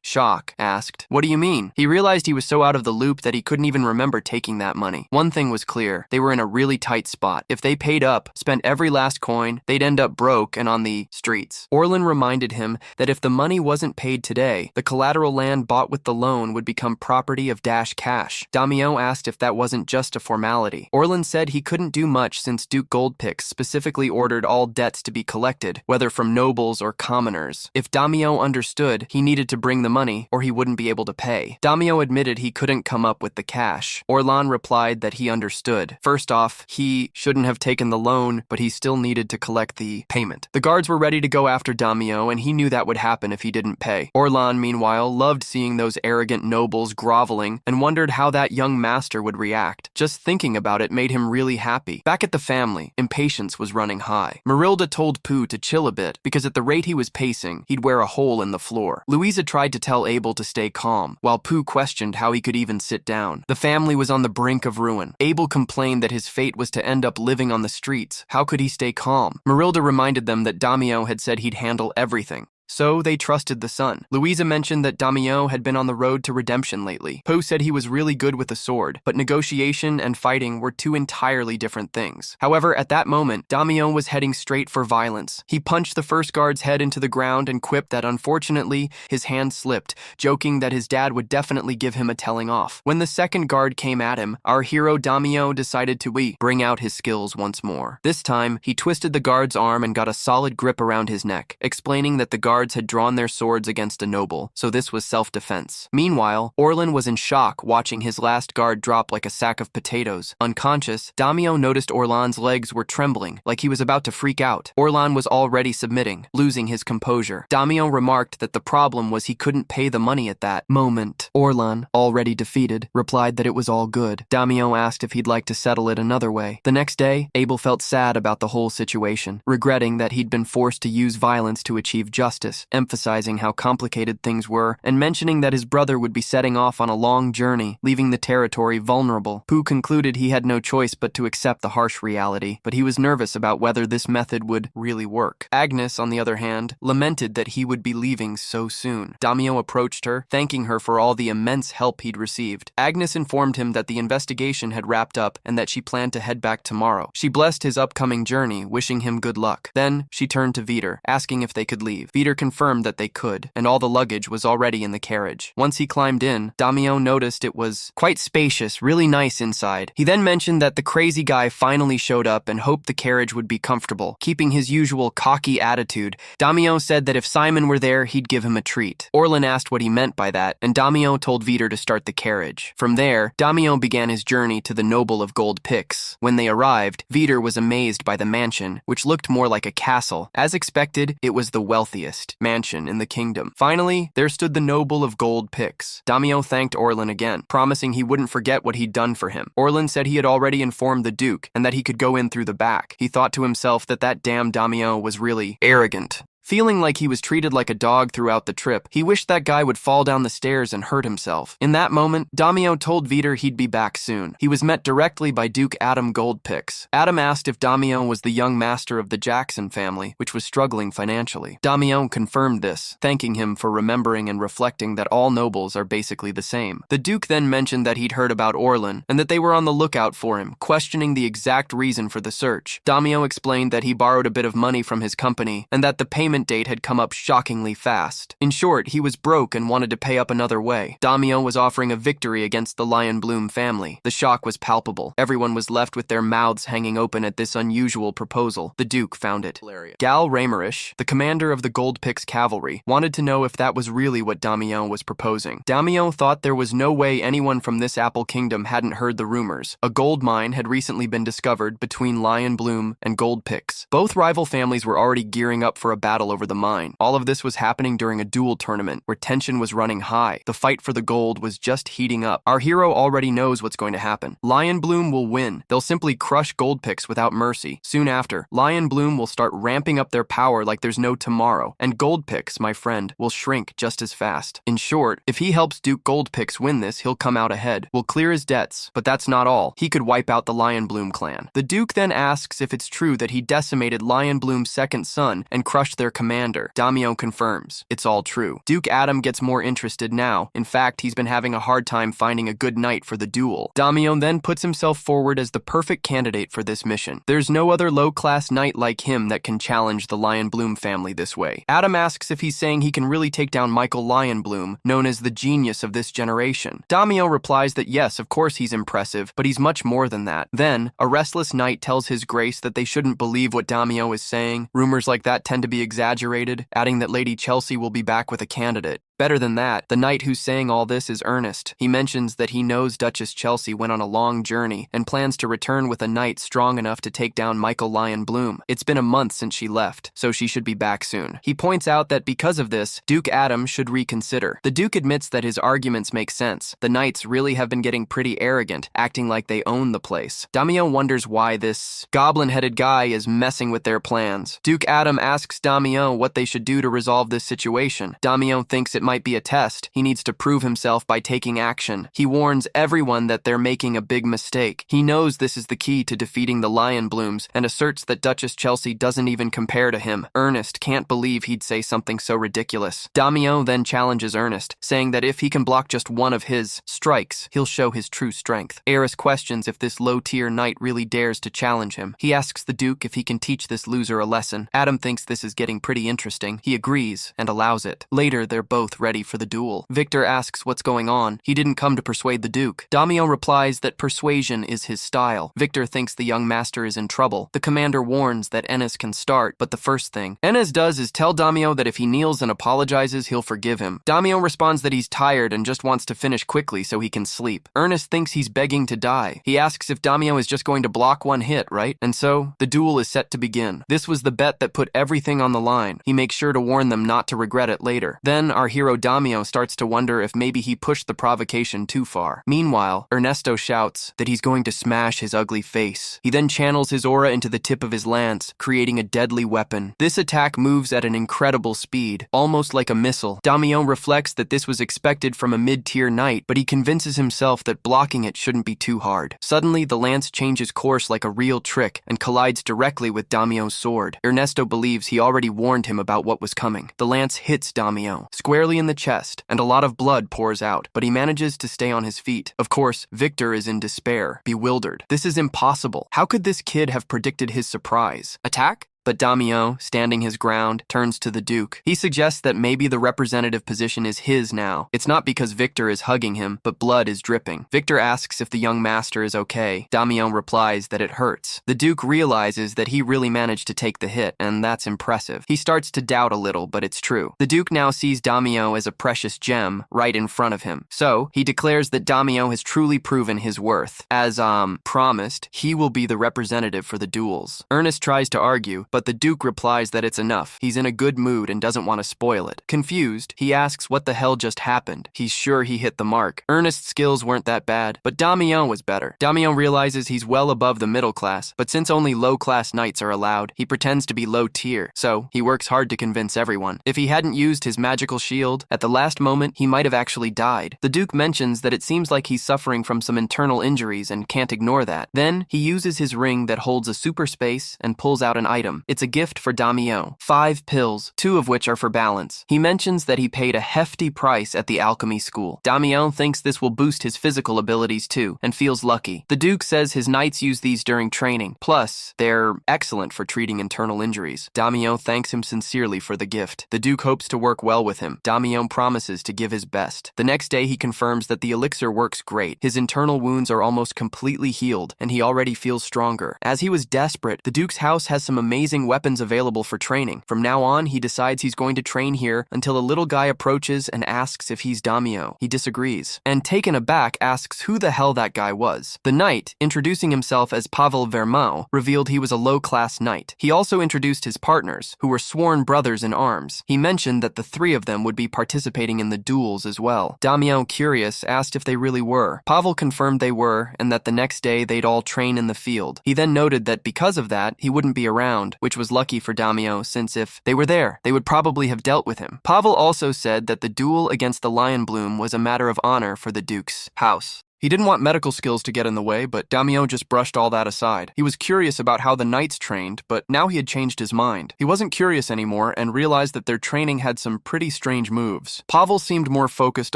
shock, asked, "What do you mean? mean?" He realized he was so out of the loop that he couldn't even remember taking that money. One thing was clear. They were in a really tight spot. If they paid up, spent every last coin, they'd end up broke and on the streets. Orlan reminded him that if the money wasn't paid today, the collateral land bought with the loan would become property of Dash Cash. Damio asked if that wasn't just a formality. Orlan said he couldn't do much since Duke Goldpix specifically ordered all debts to be collected, whether from nobles or commoners. If Damio understood, he needed to bring the money or he wouldn't be able to pay. Damio admitted he couldn't come up with the cash. Orlan replied that he understood. First off, he shouldn't have taken the loan, but he still needed to collect the payment. The guards were ready to go after Damio, and he knew that would happen if he didn't pay. Orlan, meanwhile, loved seeing those arrogant nobles groveling and wondered how that young master would react. Just thinking about it made him really happy. Back at the family, impatience was running high. Marilda told Pooh to chill a bit because at the rate he was pacing, he'd wear a hole in the floor. Louisa tried to tell Abel to stay calm, while Pooh questioned how he could even sit down. The family was on the brink of ruin. Abel complained that his fate was to end up living on the streets. How could he stay calm? Marilda reminded them that Damio had said he'd handle everything. So they trusted the son. Louisa mentioned that Damio had been on the road to redemption lately. Poe said he was really good with a sword, but negotiation and fighting were two entirely different things. However, at that moment, Damio was heading straight for violence. He punched the first guard's head into the ground and quipped that unfortunately, his hand slipped, joking that his dad would definitely give him a telling off. When the second guard came at him, our hero Damio decided to bring out his skills once more. This time, he twisted the guard's arm and got a solid grip around his neck, explaining that the guards had drawn their swords against a noble, so this was self-defense. Meanwhile, Orlan was in shock watching his last guard drop like a sack of potatoes. Unconscious, Damio noticed Orlan's legs were trembling, like he was about to freak out. Orlan was already submitting, losing his composure. Damio remarked that the problem was he couldn't pay the money at that moment. Orlan, already defeated, replied that it was all good. Damio asked if he'd like to settle it another way. The next day, Abel felt sad about the whole situation, regretting that he'd been forced to use violence to achieve justice, emphasizing how complicated things were, and mentioning that his brother would be setting off on a long journey, leaving the territory vulnerable. Pooh concluded he had no choice but to accept the harsh reality, but he was nervous about whether this method would really work. Agnes, on the other hand, lamented that he would be leaving so soon. Damio approached her, thanking her for all the immense help he'd received. Agnes informed him that the investigation had wrapped up and that she planned to head back tomorrow. She blessed his upcoming journey, wishing him good luck. Then, she turned to Veter, asking if they could leave. Veter confirmed that they could, and all the luggage was already in the carriage. Once he climbed in, Damio noticed it was quite spacious, really nice inside. He then mentioned that the crazy guy finally showed up and hoped the carriage would be comfortable. Keeping his usual cocky attitude, Damio said that if Simon were there, he'd give him a treat. Orlan asked what he meant by that, and Damio told Veter to start the carriage. From there, Damio began his journey to the Noble of Gold Pix. When they arrived, Veter was amazed by the mansion, which looked more like a castle. As expected, it was the wealthiest mansion in the kingdom. Finally, there stood the Noble of Gold Pix. Damio thanked Orlan again, promising he wouldn't forget what he'd done for him. Orlan said he had already informed the Duke and that he could go in through the back. He thought to himself that damn Damio was really arrogant. Feeling like he was treated like a dog throughout the trip, he wished that guy would fall down the stairs and hurt himself. In that moment, Damio told Veter he'd be back soon. He was met directly by Duke Adam Goldpix. Adam asked if Damio was the young master of the Jackson family, which was struggling financially. Damio confirmed this, thanking him for remembering and reflecting that all nobles are basically the same. The Duke then mentioned that he'd heard about Orlan and that they were on the lookout for him, questioning the exact reason for the search. Damio explained that he borrowed a bit of money from his company and that the payment date had come up shockingly fast. In short, he was broke and wanted to pay up another way. Damio was offering a victory against the Lion Bloom family. The shock was palpable. Everyone was left with their mouths hanging open at this unusual proposal. The Duke found it hilarious. Gal Raymerish, the commander of the Goldpix cavalry, wanted to know if that was really what Damio was proposing. Damio thought there was no way anyone from this Apple Kingdom hadn't heard the rumors. A gold mine had recently been discovered between Lion Bloom and Goldpix. Both rival families were already gearing up for a battle over the mine. All of this was happening during a duel tournament where tension was running high. The fight for the gold was just heating up. Our hero already knows what's going to happen. Lion Bloom will win. They'll simply crush Goldpix without mercy. Soon after, Lion Bloom will start ramping up their power like there's no tomorrow, and Goldpix, my friend, will shrink just as fast. In short, if he helps Duke Goldpix win this, he'll come out ahead. We'll clear his debts, but that's not all. He could wipe out the Lion Bloom clan. The Duke then asks if it's true that he decimated Lion Bloom's second son and crushed their commander. Damio confirms. It's all true. Duke Adam gets more interested now. In fact, he's been having a hard time finding a good knight for the duel. Damio then puts himself forward as the perfect candidate for this mission. There's no other low-class knight like him that can challenge the Lionbloom family this way. Adam asks if he's saying he can really take down Michael Lionbloom, known as the genius of this generation. Damio replies that yes, of course he's impressive, but he's much more than that. Then, a restless knight tells his grace that they shouldn't believe what Damio is saying. Rumors like that tend to be exaggerated, adding that Lady Chelsea will be back with a candidate. Better than that, the knight who's saying all this is Ernest. He mentions that he knows Duchess Chelsea went on a long journey and plans to return with a knight strong enough to take down Michael Lionbloom. It's been a month since she left, so she should be back soon. He points out that because of this, Duke Adam should reconsider. The Duke admits that his arguments make sense. The knights really have been getting pretty arrogant, acting like they own the place. Damio wonders why this goblin-headed guy is messing with their plans. Duke Adam asks Damio what they should do to resolve this situation. Damio thinks it might be a test. He needs to prove himself by taking action. He warns everyone that they're making a big mistake. He knows this is the key to defeating the Lionblooms and asserts that Duchess Chelsea doesn't even compare to him. Ernest can't believe he'd say something so ridiculous. Damio then challenges Ernest, saying that if he can block just one of his strikes, he'll show his true strength. Eris questions if this low-tier knight really dares to challenge him. He asks the Duke if he can teach this loser a lesson. Adam thinks this is getting pretty interesting. He agrees and allows it. Later, they're both ready for the duel. Victor asks what's going on. He didn't come to persuade the Duke. Damio replies that persuasion is his style. Victor thinks the young master is in trouble. The commander warns that Enes can start, but the first thing Enes does is tell Damio that if he kneels and apologizes, he'll forgive him. Damio responds that he's tired and just wants to finish quickly so he can sleep. Ernest thinks he's begging to die. He asks if Damio is just going to block one hit, right? And so, the duel is set to begin. This was the bet that put everything on the line. He makes sure to warn them not to regret it later. Then, our hero Damio starts to wonder if maybe he pushed the provocation too far. Meanwhile, Ernesto shouts that he's going to smash his ugly face. He then channels his aura into the tip of his lance, creating a deadly weapon. This attack moves at an incredible speed, almost like a missile. Damio reflects that this was expected from a mid-tier knight, but he convinces himself that blocking it shouldn't be too hard. Suddenly, the lance changes course like a real trick and collides directly with Damio's sword. Ernesto believes he already warned him about what was coming. The lance hits Damio squarely in the chest, and a lot of blood pours out, but he manages to stay on his feet. Of course, Victor is in despair, bewildered. This is impossible. How could this kid have predicted his surprise attack? But Damio, standing his ground, turns to the Duke. He suggests that maybe the representative position is his now. It's not because Victor is hugging him, but blood is dripping. Victor asks if the young master is okay. Damio replies that it hurts. The Duke realizes that he really managed to take the hit, and that's impressive. He starts to doubt a little, but it's true. The Duke now sees Damio as a precious gem right in front of him. So, he declares that Damio has truly proven his worth. As, promised, he will be the representative for the duels. Ernest tries to argue, but the Duke replies that it's enough. He's in a good mood and doesn't want to spoil it. Confused, he asks what the hell just happened. He's sure he hit the mark. Ernest's skills weren't that bad, but Damio was better. Damio realizes he's well above the middle class, but since only low-class knights are allowed, he pretends to be low-tier, so he works hard to convince everyone. If he hadn't used his magical shield, at the last moment, he might have actually died. The Duke mentions that it seems like he's suffering from some internal injuries and can't ignore that. Then, he uses his ring that holds a super space and pulls out an item. It's a gift for Damio. 5 pills, 2 of which are for balance. He mentions that he paid a hefty price at the alchemy school. Damio thinks this will boost his physical abilities too, and feels lucky. The Duke says his knights use these during training. Plus, they're excellent for treating internal injuries. Damio thanks him sincerely for the gift. The Duke hopes to work well with him. Damio promises to give his best. The next day, he confirms that the elixir works great. His internal wounds are almost completely healed, and he already feels stronger. As he was desperate, the Duke's house has some amazing weapons available for training. From now on, he decides he's going to train here until a little guy approaches and asks if he's Damio. He disagrees, and taken aback asks who the hell that guy was. The knight, introducing himself as Pavel Vermont, revealed he was a low-class knight. He also introduced his partners, who were sworn brothers in arms. He mentioned that the 3 of them would be participating in the duels as well. Damio, curious, asked if they really were. Pavel confirmed they were, and that the next day they'd all train in the field. He then noted that because of that, he wouldn't be around, which was lucky for Damio, since if they were there, they would probably have dealt with him. Pavel also said that the duel against the Lionbloom was a matter of honor for the Duke's house. He didn't want medical skills to get in the way, but Damio just brushed all that aside. He was curious about how the knights trained, but now he had changed his mind. He wasn't curious anymore and realized that their training had some pretty strange moves. Pavel seemed more focused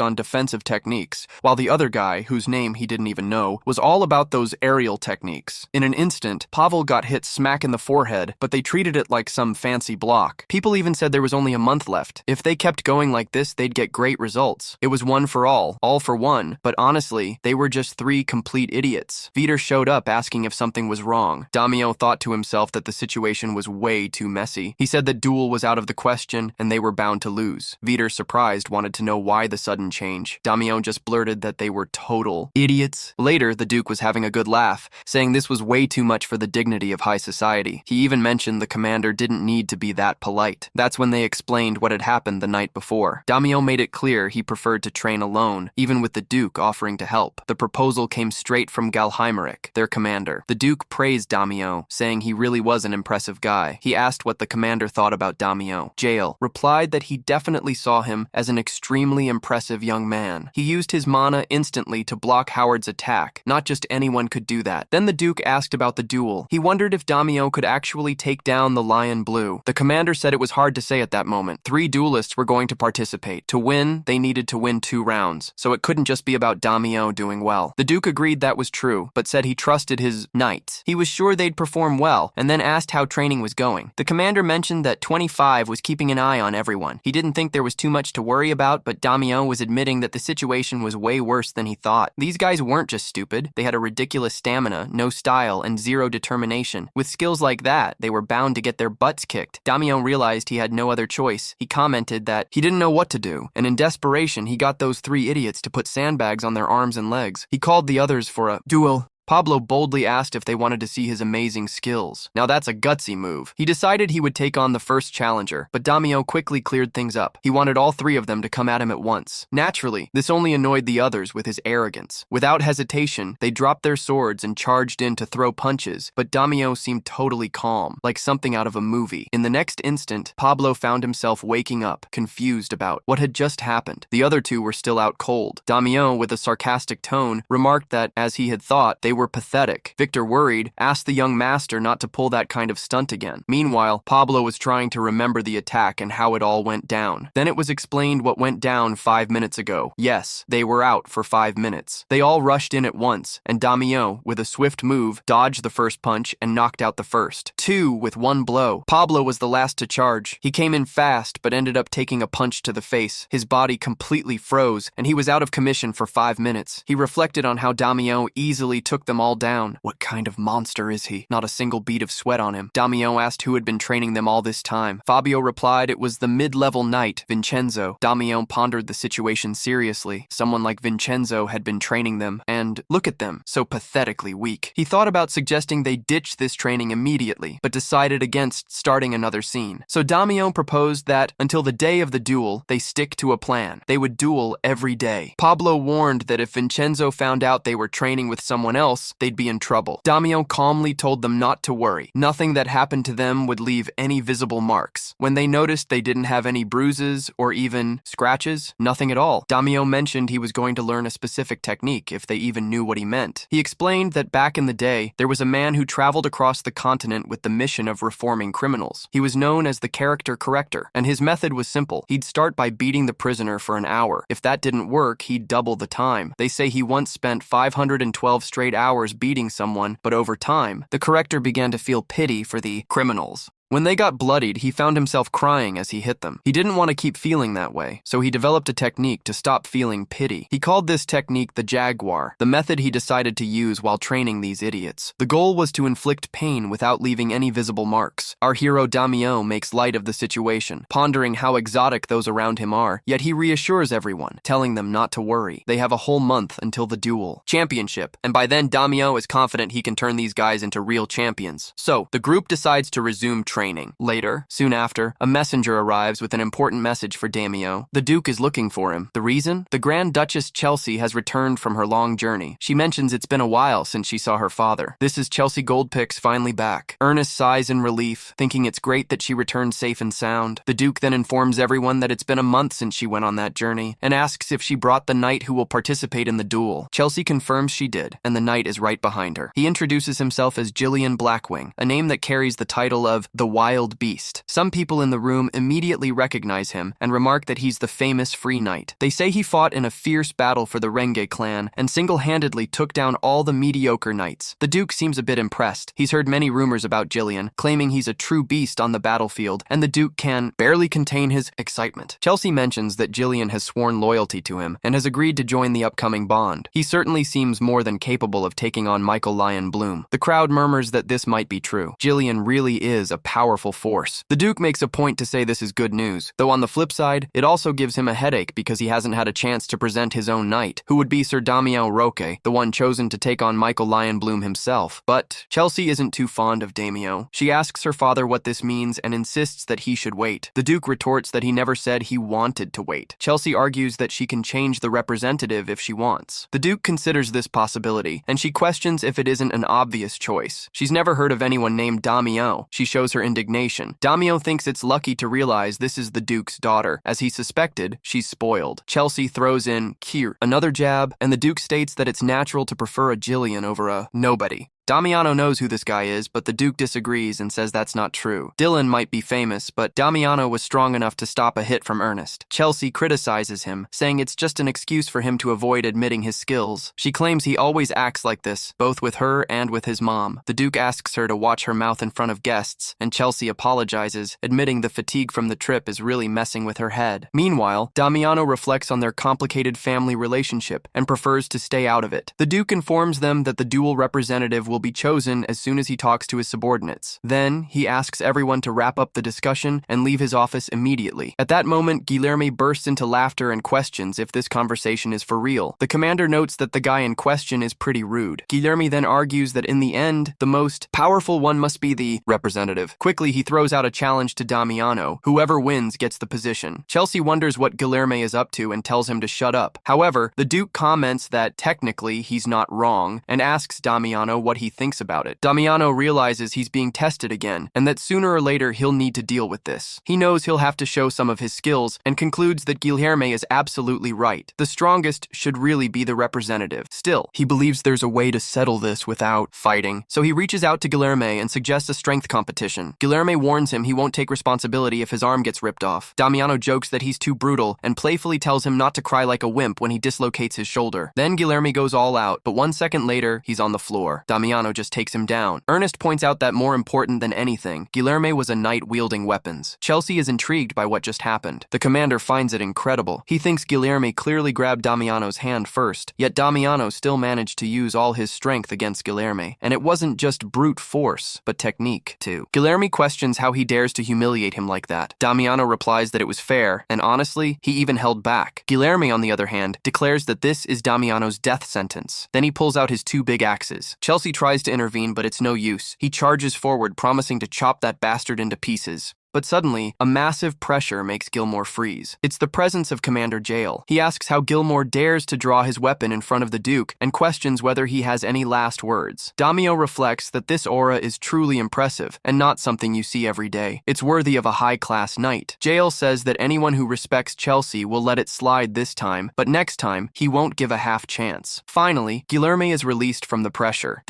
on defensive techniques, while the other guy, whose name he didn't even know, was all about those aerial techniques. In an instant, Pavel got hit smack in the forehead, but they treated it like some fancy block. People even said there was only a month left. If they kept going like this, they'd get great results. It was one for all for one, but honestly, they were just three complete idiots. Vitor showed up asking if something was wrong. Damio thought to himself that the situation was way too messy. He said that Duel was out of the question and they were bound to lose. Vitor, surprised, wanted to know why the sudden change. Damio just blurted that they were total idiots. Later, the Duke was having a good laugh, saying this was way too much for the dignity of high society. He even mentioned the commander didn't need to be that polite. That's when they explained what had happened the night before. Damio made it clear he preferred to train alone, even with the Duke offering to help. The proposal came straight from Galheimeric, their commander. The Duke praised Damio, saying he really was an impressive guy. He asked what the commander thought about Damio. Jail replied that he definitely saw him as an extremely impressive young man. He used his mana instantly to block Howard's attack. Not just anyone could do that. Then the Duke asked about the duel. He wondered if Damio could actually take down the Lion Blue. The commander said it was hard to say at that moment. 3 duelists were going to participate. To win, they needed to win 2 rounds, so it couldn't just be about Damio doing well. The Duke agreed that was true, but said he trusted his knights. He was sure they'd perform well, and then asked how training was going. The commander mentioned that 25 was keeping an eye on everyone. He didn't think there was too much to worry about, but Damio was admitting that the situation was way worse than he thought. These guys weren't just stupid. They had a ridiculous stamina, no style, and 0 determination. With skills like that, they were bound to get their butts kicked. Damio realized he had no other choice. He commented that he didn't know what to do, and in desperation, he got those 3 idiots to put sandbags on their arms and legs. He called the others for a duel. Pablo boldly asked if they wanted to see his amazing skills. Now that's a gutsy move. He decided he would take on the first challenger, but Damio quickly cleared things up. He wanted all 3 of them to come at him at once. Naturally, this only annoyed the others with his arrogance. Without hesitation, they dropped their swords and charged in to throw punches, but Damio seemed totally calm, like something out of a movie. In the next instant, Pablo found himself waking up, confused about what had just happened. The other 2 were still out cold. Damio, with a sarcastic tone, remarked that, as he had thought, they were pathetic. Victor, worried, asked the young master not to pull that kind of stunt again. Meanwhile, Pablo was trying to remember the attack and how it all went down. Then it was explained what went down 5 minutes ago. Yes, they were out for 5 minutes. They all rushed in at once, and Damio, with a swift move, dodged the first punch and knocked out the first. 2 with 1 blow. Pablo was the last to charge. He came in fast, but ended up taking a punch to the face. His body completely froze, and he was out of commission for 5 minutes. He reflected on how Damio easily took them all down. What kind of monster is he? Not a single bead of sweat on him. Damio asked who had been training them all this time. Fabio replied it was the mid-level knight, Vincenzo. Damio pondered the situation seriously. Someone like Vincenzo had been training them, and look at them, so pathetically weak. He thought about suggesting they ditch this training immediately, but decided against starting another scene. So Damio proposed that, until the day of the duel, they stick to a plan. They would duel every day. Pablo warned that if Vincenzo found out they were training with someone else, they'd be in trouble. Damio calmly told them not to worry. Nothing that happened to them would leave any visible marks. When they noticed they didn't have any bruises or even scratches, nothing at all. Damio mentioned he was going to learn a specific technique if they even knew what he meant. He explained that back in the day, there was a man who traveled across the continent with the mission of reforming criminals. He was known as the character corrector, and his method was simple. He'd start by beating the prisoner for an hour. If that didn't work, he'd double the time. They say he once spent 512 straight hours beating someone, but over time, the corrector began to feel pity for the criminals. When they got bloodied, he found himself crying as he hit them. He didn't want to keep feeling that way, so he developed a technique to stop feeling pity. He called this technique the Jaguar, the method he decided to use while training these idiots. The goal was to inflict pain without leaving any visible marks. Our hero Damio makes light of the situation, pondering how exotic those around him are, yet he reassures everyone, telling them not to worry. They have a whole month until the duel championship, and by then Damio is confident he can turn these guys into real champions. So, the group decides to resume training training. Later, soon after, a messenger arrives with an important message for Daimyo. The Duke is looking for him. The reason? The Grand Duchess Chelsea has returned from her long journey. She mentions it's been a while since she saw her father. This is Chelsea Goldpick's finally back. Ernest sighs in relief, thinking it's great that she returned safe and sound. The Duke then informs everyone that it's been a month since she went on that journey, and asks if she brought the knight who will participate in the duel. Chelsea confirms she did, and the knight is right behind her. He introduces himself as Gillian Blackwing, a name that carries the title of the Wild Beast. Some people in the room immediately recognize him and remark that he's the famous Free Knight. They say he fought in a fierce battle for the Renge clan and single-handedly took down all the mediocre knights. The Duke seems a bit impressed. He's heard many rumors about Gillian, claiming he's a true beast on the battlefield, and the Duke can barely contain his excitement. Chelsea mentions that Gillian has sworn loyalty to him and has agreed to join the upcoming bond. He certainly seems more than capable of taking on Michael Lyon Bloom. The crowd murmurs that this might be true. Gillian really is a powerful force. The Duke makes a point to say this is good news, though on the flip side, it also gives him a headache because he hasn't had a chance to present his own knight, who would be Sir Daimyo Roque, the one chosen to take on Michael Lyon Bloom himself. But Chelsea isn't too fond of Daimyo. She asks her father what this means and insists that he should wait. The Duke retorts that he never said he wanted to wait. Chelsea argues that she can change the representative if she wants. The Duke considers this possibility, and she questions if it isn't an obvious choice. She's never heard of anyone named Daimyo. She shows her indignation. Daimyo thinks it's lucky to realize this is the Duke's daughter. As he suspected, she's spoiled. Chelsea throws in Kier, another jab, and the Duke states that it's natural to prefer a Gillian over a nobody. Damiano knows who this guy is, but the Duke disagrees and says that's not true. Dylan might be famous, but Damiano was strong enough to stop a hit from Ernest. Chelsea criticizes him, saying it's just an excuse for him to avoid admitting his skills. She claims he always acts like this, both with her and with his mom. The Duke asks her to watch her mouth in front of guests, and Chelsea apologizes, admitting the fatigue from the trip is really messing with her head. Meanwhile, Damiano reflects on their complicated family relationship and prefers to stay out of it. The Duke informs them that the dual representative will be chosen as soon as he talks to his subordinates. Then, he asks everyone to wrap up the discussion and leave his office immediately. At that moment, Guilherme bursts into laughter and questions if this conversation is for real. The commander notes that the guy in question is pretty rude. Guilherme then argues that in the end, the most powerful one must be the representative. Quickly, he throws out a challenge to Damiano. Whoever wins gets the position. Chelsea wonders what Guilherme is up to and tells him to shut up. However, the Duke comments that technically he's not wrong and asks Damiano what he thinks about it. Damiano realizes he's being tested again, and that sooner or later he'll need to deal with this. He knows he'll have to show some of his skills, and concludes that Guilherme is absolutely right. The strongest should really be the representative. Still, he believes there's a way to settle this without fighting, so he reaches out to Guilherme and suggests a strength competition. Guilherme warns him he won't take responsibility if his arm gets ripped off. Damiano jokes that he's too brutal, and playfully tells him not to cry like a wimp when he dislocates his shoulder. Then Guilherme goes all out, but 1 second later, he's on the floor. Damiano just takes him down. Ernest points out that more important than anything, Guilherme was a knight wielding weapons. Chelsea is intrigued by what just happened. The commander finds it incredible. He thinks Guilherme clearly grabbed Damiano's hand first, yet Damiano still managed to use all his strength against Guilherme. And it wasn't just brute force, but technique, too. Guilherme questions how he dares to humiliate him like that. Damiano replies that it was fair, and honestly, he even held back. Guilherme, on the other hand, declares that this is Damiano's death sentence. Then he pulls out his two big axes. Chelsea tries to intervene, but it's no use. He charges forward, promising to chop that bastard into pieces. But suddenly, a massive pressure makes Gilmore freeze. It's the presence of Commander Jail. He asks how Gilmore dares to draw his weapon in front of the Duke and questions whether he has any last words. Daimyo reflects that this aura is truly impressive and not something you see every day. It's worthy of a high-class knight. Jail says that anyone who respects Chelsea will let it slide this time, but next time, he won't give a half chance. Finally, Guilherme is released from the pressure.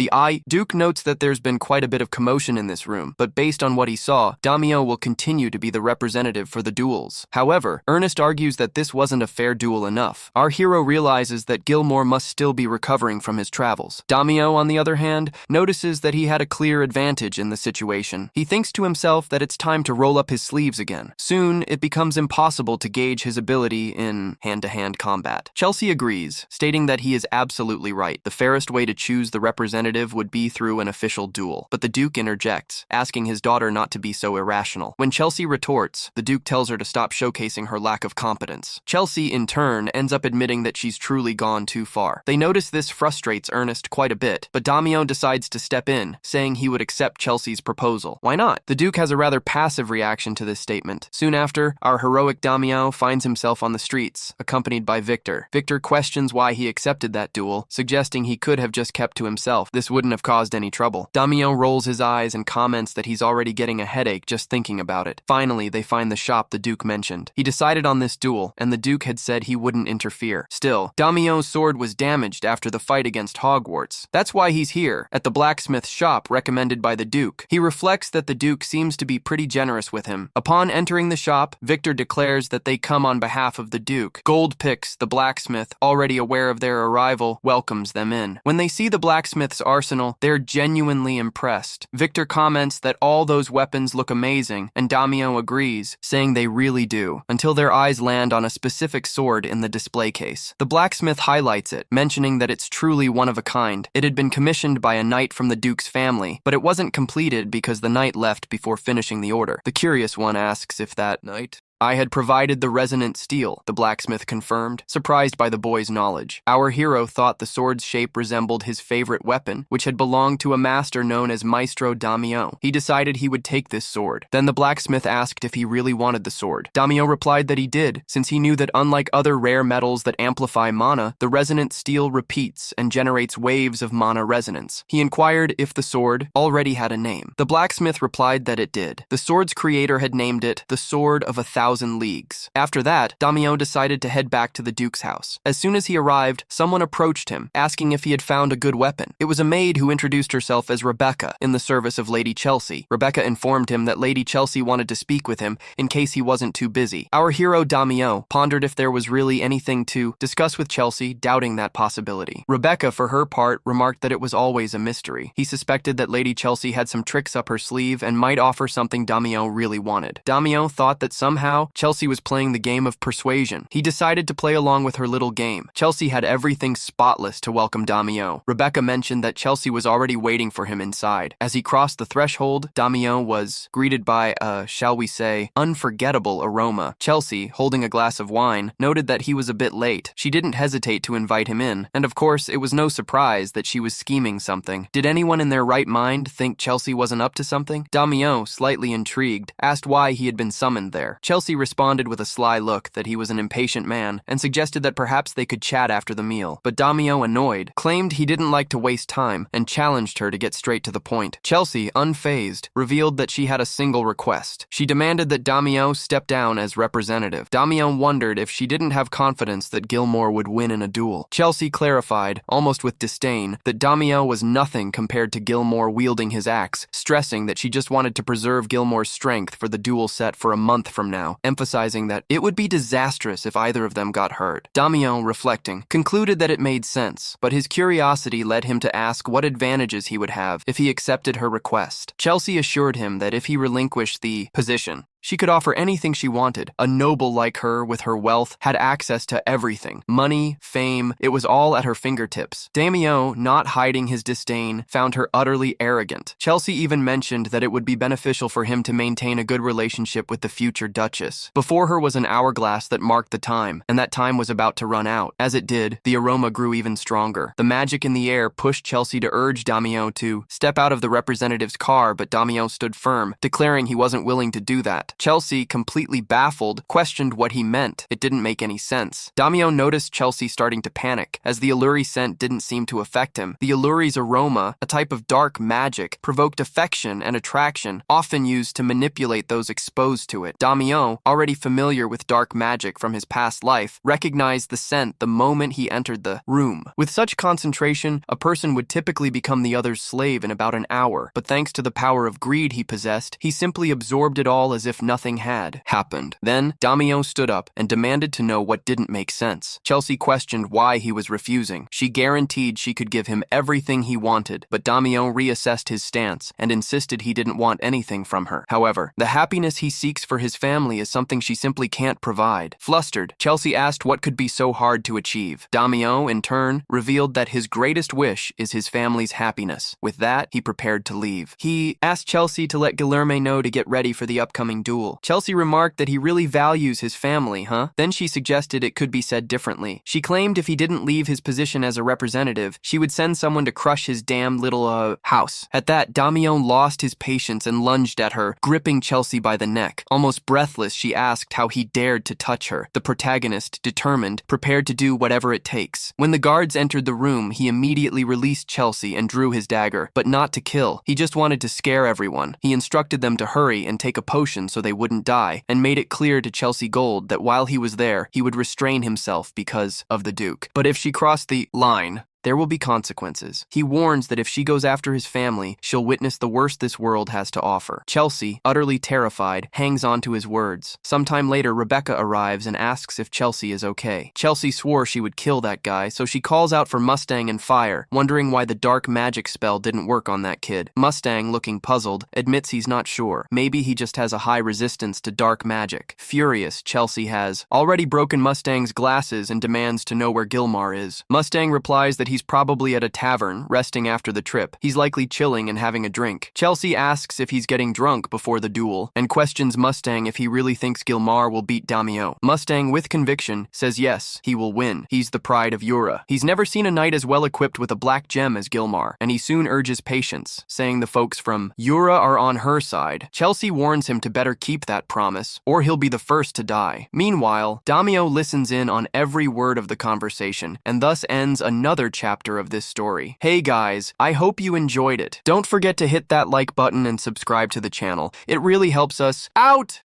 Duke notes that there's been quite a bit of commotion in this room, but based on what he saw, Daimyo will continue to be the representative for the duels. However, Ernest argues that this wasn't a fair duel enough. Our hero realizes that Gilmore must still be recovering from his travels. Daimyo, on the other hand, notices that he had a clear advantage in the situation. He thinks to himself that it's time to roll up his sleeves again. Soon, it becomes impossible to gauge his ability in hand-to-hand combat. Chelsea agrees, stating that he is absolutely right. The fairest way to choose the representative would be through an official duel. But the Duke interjects, asking his daughter not to be so irrational. When Chelsea retorts, the Duke tells her to stop showcasing her lack of competence. Chelsea, in turn, ends up admitting that she's truly gone too far. They notice this frustrates Ernest quite a bit, but Damio decides to step in, saying he would accept Chelsea's proposal. Why not? The Duke has a rather passive reaction to this statement. Soon after, our heroic Damio finds himself on the streets, accompanied by Victor. Victor questions why he accepted that duel, suggesting he could have just kept to himself. This wouldn't have caused any trouble. Damio rolls his eyes and comments that he's already getting a headache just thinking about it. Finally, they find the shop the Duke mentioned. He decided on this duel, and the Duke had said he wouldn't interfere. Still, Damio's sword was damaged after the fight against Hogwarts. That's why he's here, at the blacksmith shop recommended by the Duke. He reflects that the Duke seems to be pretty generous with him. Upon entering the shop, Victor declares that they come on behalf of the Duke. Goldpix, the blacksmith, already aware of their arrival, welcomes them in. When they see the blacksmith's arsenal, they're genuinely impressed. Victor comments that all those weapons look amazing, and Damio agrees, saying they really do, until their eyes land on a specific sword in the display case. The blacksmith highlights it, mentioning that it's truly one of a kind. It had been commissioned by a knight from the Duke's family, but it wasn't completed because the knight left before finishing the order. The curious one asks if that knight I had provided the resonant steel, the blacksmith confirmed, surprised by the boy's knowledge. Our hero thought the sword's shape resembled his favorite weapon, which had belonged to a master known as Maestro Damio. He decided he would take this sword. Then the blacksmith asked if he really wanted the sword. Damio replied that he did, since he knew that unlike other rare metals that amplify mana, the resonant steel repeats and generates waves of mana resonance. He inquired if the sword already had a name. The blacksmith replied that it did. The sword's creator had named it the Sword of 1,000 Leagues. After that, Damio decided to head back to the Duke's house. As soon as he arrived, someone approached him, asking if he had found a good weapon. It was a maid who introduced herself as Rebecca, in the service of Lady Chelsea. Rebecca informed him that Lady Chelsea wanted to speak with him in case he wasn't too busy. Our hero Damio pondered if there was really anything to discuss with Chelsea, doubting that possibility. Rebecca, for her part, remarked that it was always a mystery. He suspected that Lady Chelsea had some tricks up her sleeve and might offer something Damio really wanted. Damio thought that somehow Chelsea was playing the game of persuasion. He decided to play along with her little game. Chelsea had everything spotless to welcome Damio. Rebecca mentioned that Chelsea was already waiting for him inside. As he crossed the threshold, Damio was greeted by a, shall we say, unforgettable aroma. Chelsea, holding a glass of wine, noted that he was a bit late. She didn't hesitate to invite him in, and of course, it was no surprise that she was scheming something. Did anyone in their right mind think Chelsea wasn't up to something? Damio, slightly intrigued, asked why he had been summoned there. Chelsea responded with a sly look that he was an impatient man and suggested that perhaps they could chat after the meal. But Damio, annoyed, claimed he didn't like to waste time and challenged her to get straight to the point. Chelsea, unfazed, revealed that she had a single request. She demanded that Damio step down as representative. Damio wondered if she didn't have confidence that Gilmore would win in a duel. Chelsea clarified, almost with disdain, that Damio was nothing compared to Gilmore wielding his axe, stressing that she just wanted to preserve Gilmore's strength for the duel set for a month from now, emphasizing that it would be disastrous if either of them got hurt. Damio, reflecting, concluded that it made sense, but his curiosity led him to ask what advantages he would have if he accepted her request. Chelsea assured him that if he relinquished the position, she could offer anything she wanted. A noble like her, with her wealth, had access to everything. Money, fame, it was all at her fingertips. Damio, not hiding his disdain, found her utterly arrogant. Chelsea even mentioned that it would be beneficial for him to maintain a good relationship with the future Duchess. Before her was an hourglass that marked the time, and that time was about to run out. As it did, the aroma grew even stronger. The magic in the air pushed Chelsea to urge Damio to step out of the representative's car, but Damio stood firm, declaring he wasn't willing to do that. Chelsea, completely baffled, questioned what he meant. It didn't make any sense. Damio noticed Chelsea starting to panic, as the Alluri scent didn't seem to affect him. The Alluri's aroma, a type of dark magic, provoked affection and attraction, often used to manipulate those exposed to it. Damio, already familiar with dark magic from his past life, recognized the scent the moment he entered the room. With such concentration, a person would typically become the other's slave in about an hour, but thanks to the power of greed he possessed, he simply absorbed it all as if nothing had happened. Then, Damio stood up and demanded to know what didn't make sense. Chelsea questioned why he was refusing. She guaranteed she could give him everything he wanted, but Damio reassessed his stance and insisted he didn't want anything from her. However, the happiness he seeks for his family is something she simply can't provide. Flustered, Chelsea asked what could be so hard to achieve. Damio, in turn, revealed that his greatest wish is his family's happiness. With that, he prepared to leave. He asked Chelsea to let Guilherme know to get ready for the upcoming duel. duel. Chelsea remarked that he really values his family, huh? Then she suggested it could be said differently. She claimed if he didn't leave his position as a representative, she would send someone to crush his damn little, house. At that, Damion lost his patience and lunged at her, gripping Chelsea by the neck. Almost breathless, she asked how he dared to touch her. The protagonist, determined, prepared to do whatever it takes. When the guards entered the room, he immediately released Chelsea and drew his dagger, but not to kill. He just wanted to scare everyone. He instructed them to hurry and take a potion so they wouldn't die, and made it clear to Chelsea Gold that while he was there, he would restrain himself because of the Duke. But if she crossed the line, there will be consequences. He warns that if she goes after his family, she'll witness the worst this world has to offer. Chelsea, utterly terrified, hangs on to his words. Sometime later, Rebecca arrives and asks if Chelsea is okay. Chelsea swore she would kill that guy, so she calls out for Mustang and Fire, wondering why the dark magic spell didn't work on that kid. Mustang, looking puzzled, admits he's not sure. Maybe he just has a high resistance to dark magic. Furious, Chelsea has already broken Mustang's glasses and demands to know where Gilmar is. Mustang replies that he's probably at a tavern, resting after the trip. He's likely chilling and having a drink. Chelsea asks if he's getting drunk before the duel, and questions Mustang if he really thinks Gilmar will beat Damion. Mustang, with conviction, says yes, he will win. He's the pride of Yura. He's never seen a knight as well equipped with a black gem as Gilmar, and he soon urges patience, saying the folks from Yura are on her side. Chelsea warns him to better keep that promise, or he'll be the first to die. Meanwhile, Damion listens in on every word of the conversation, and thus ends another chapter of this story. Hey guys, I hope you enjoyed it. Don't forget to hit that like button and subscribe to the channel. It really helps us out!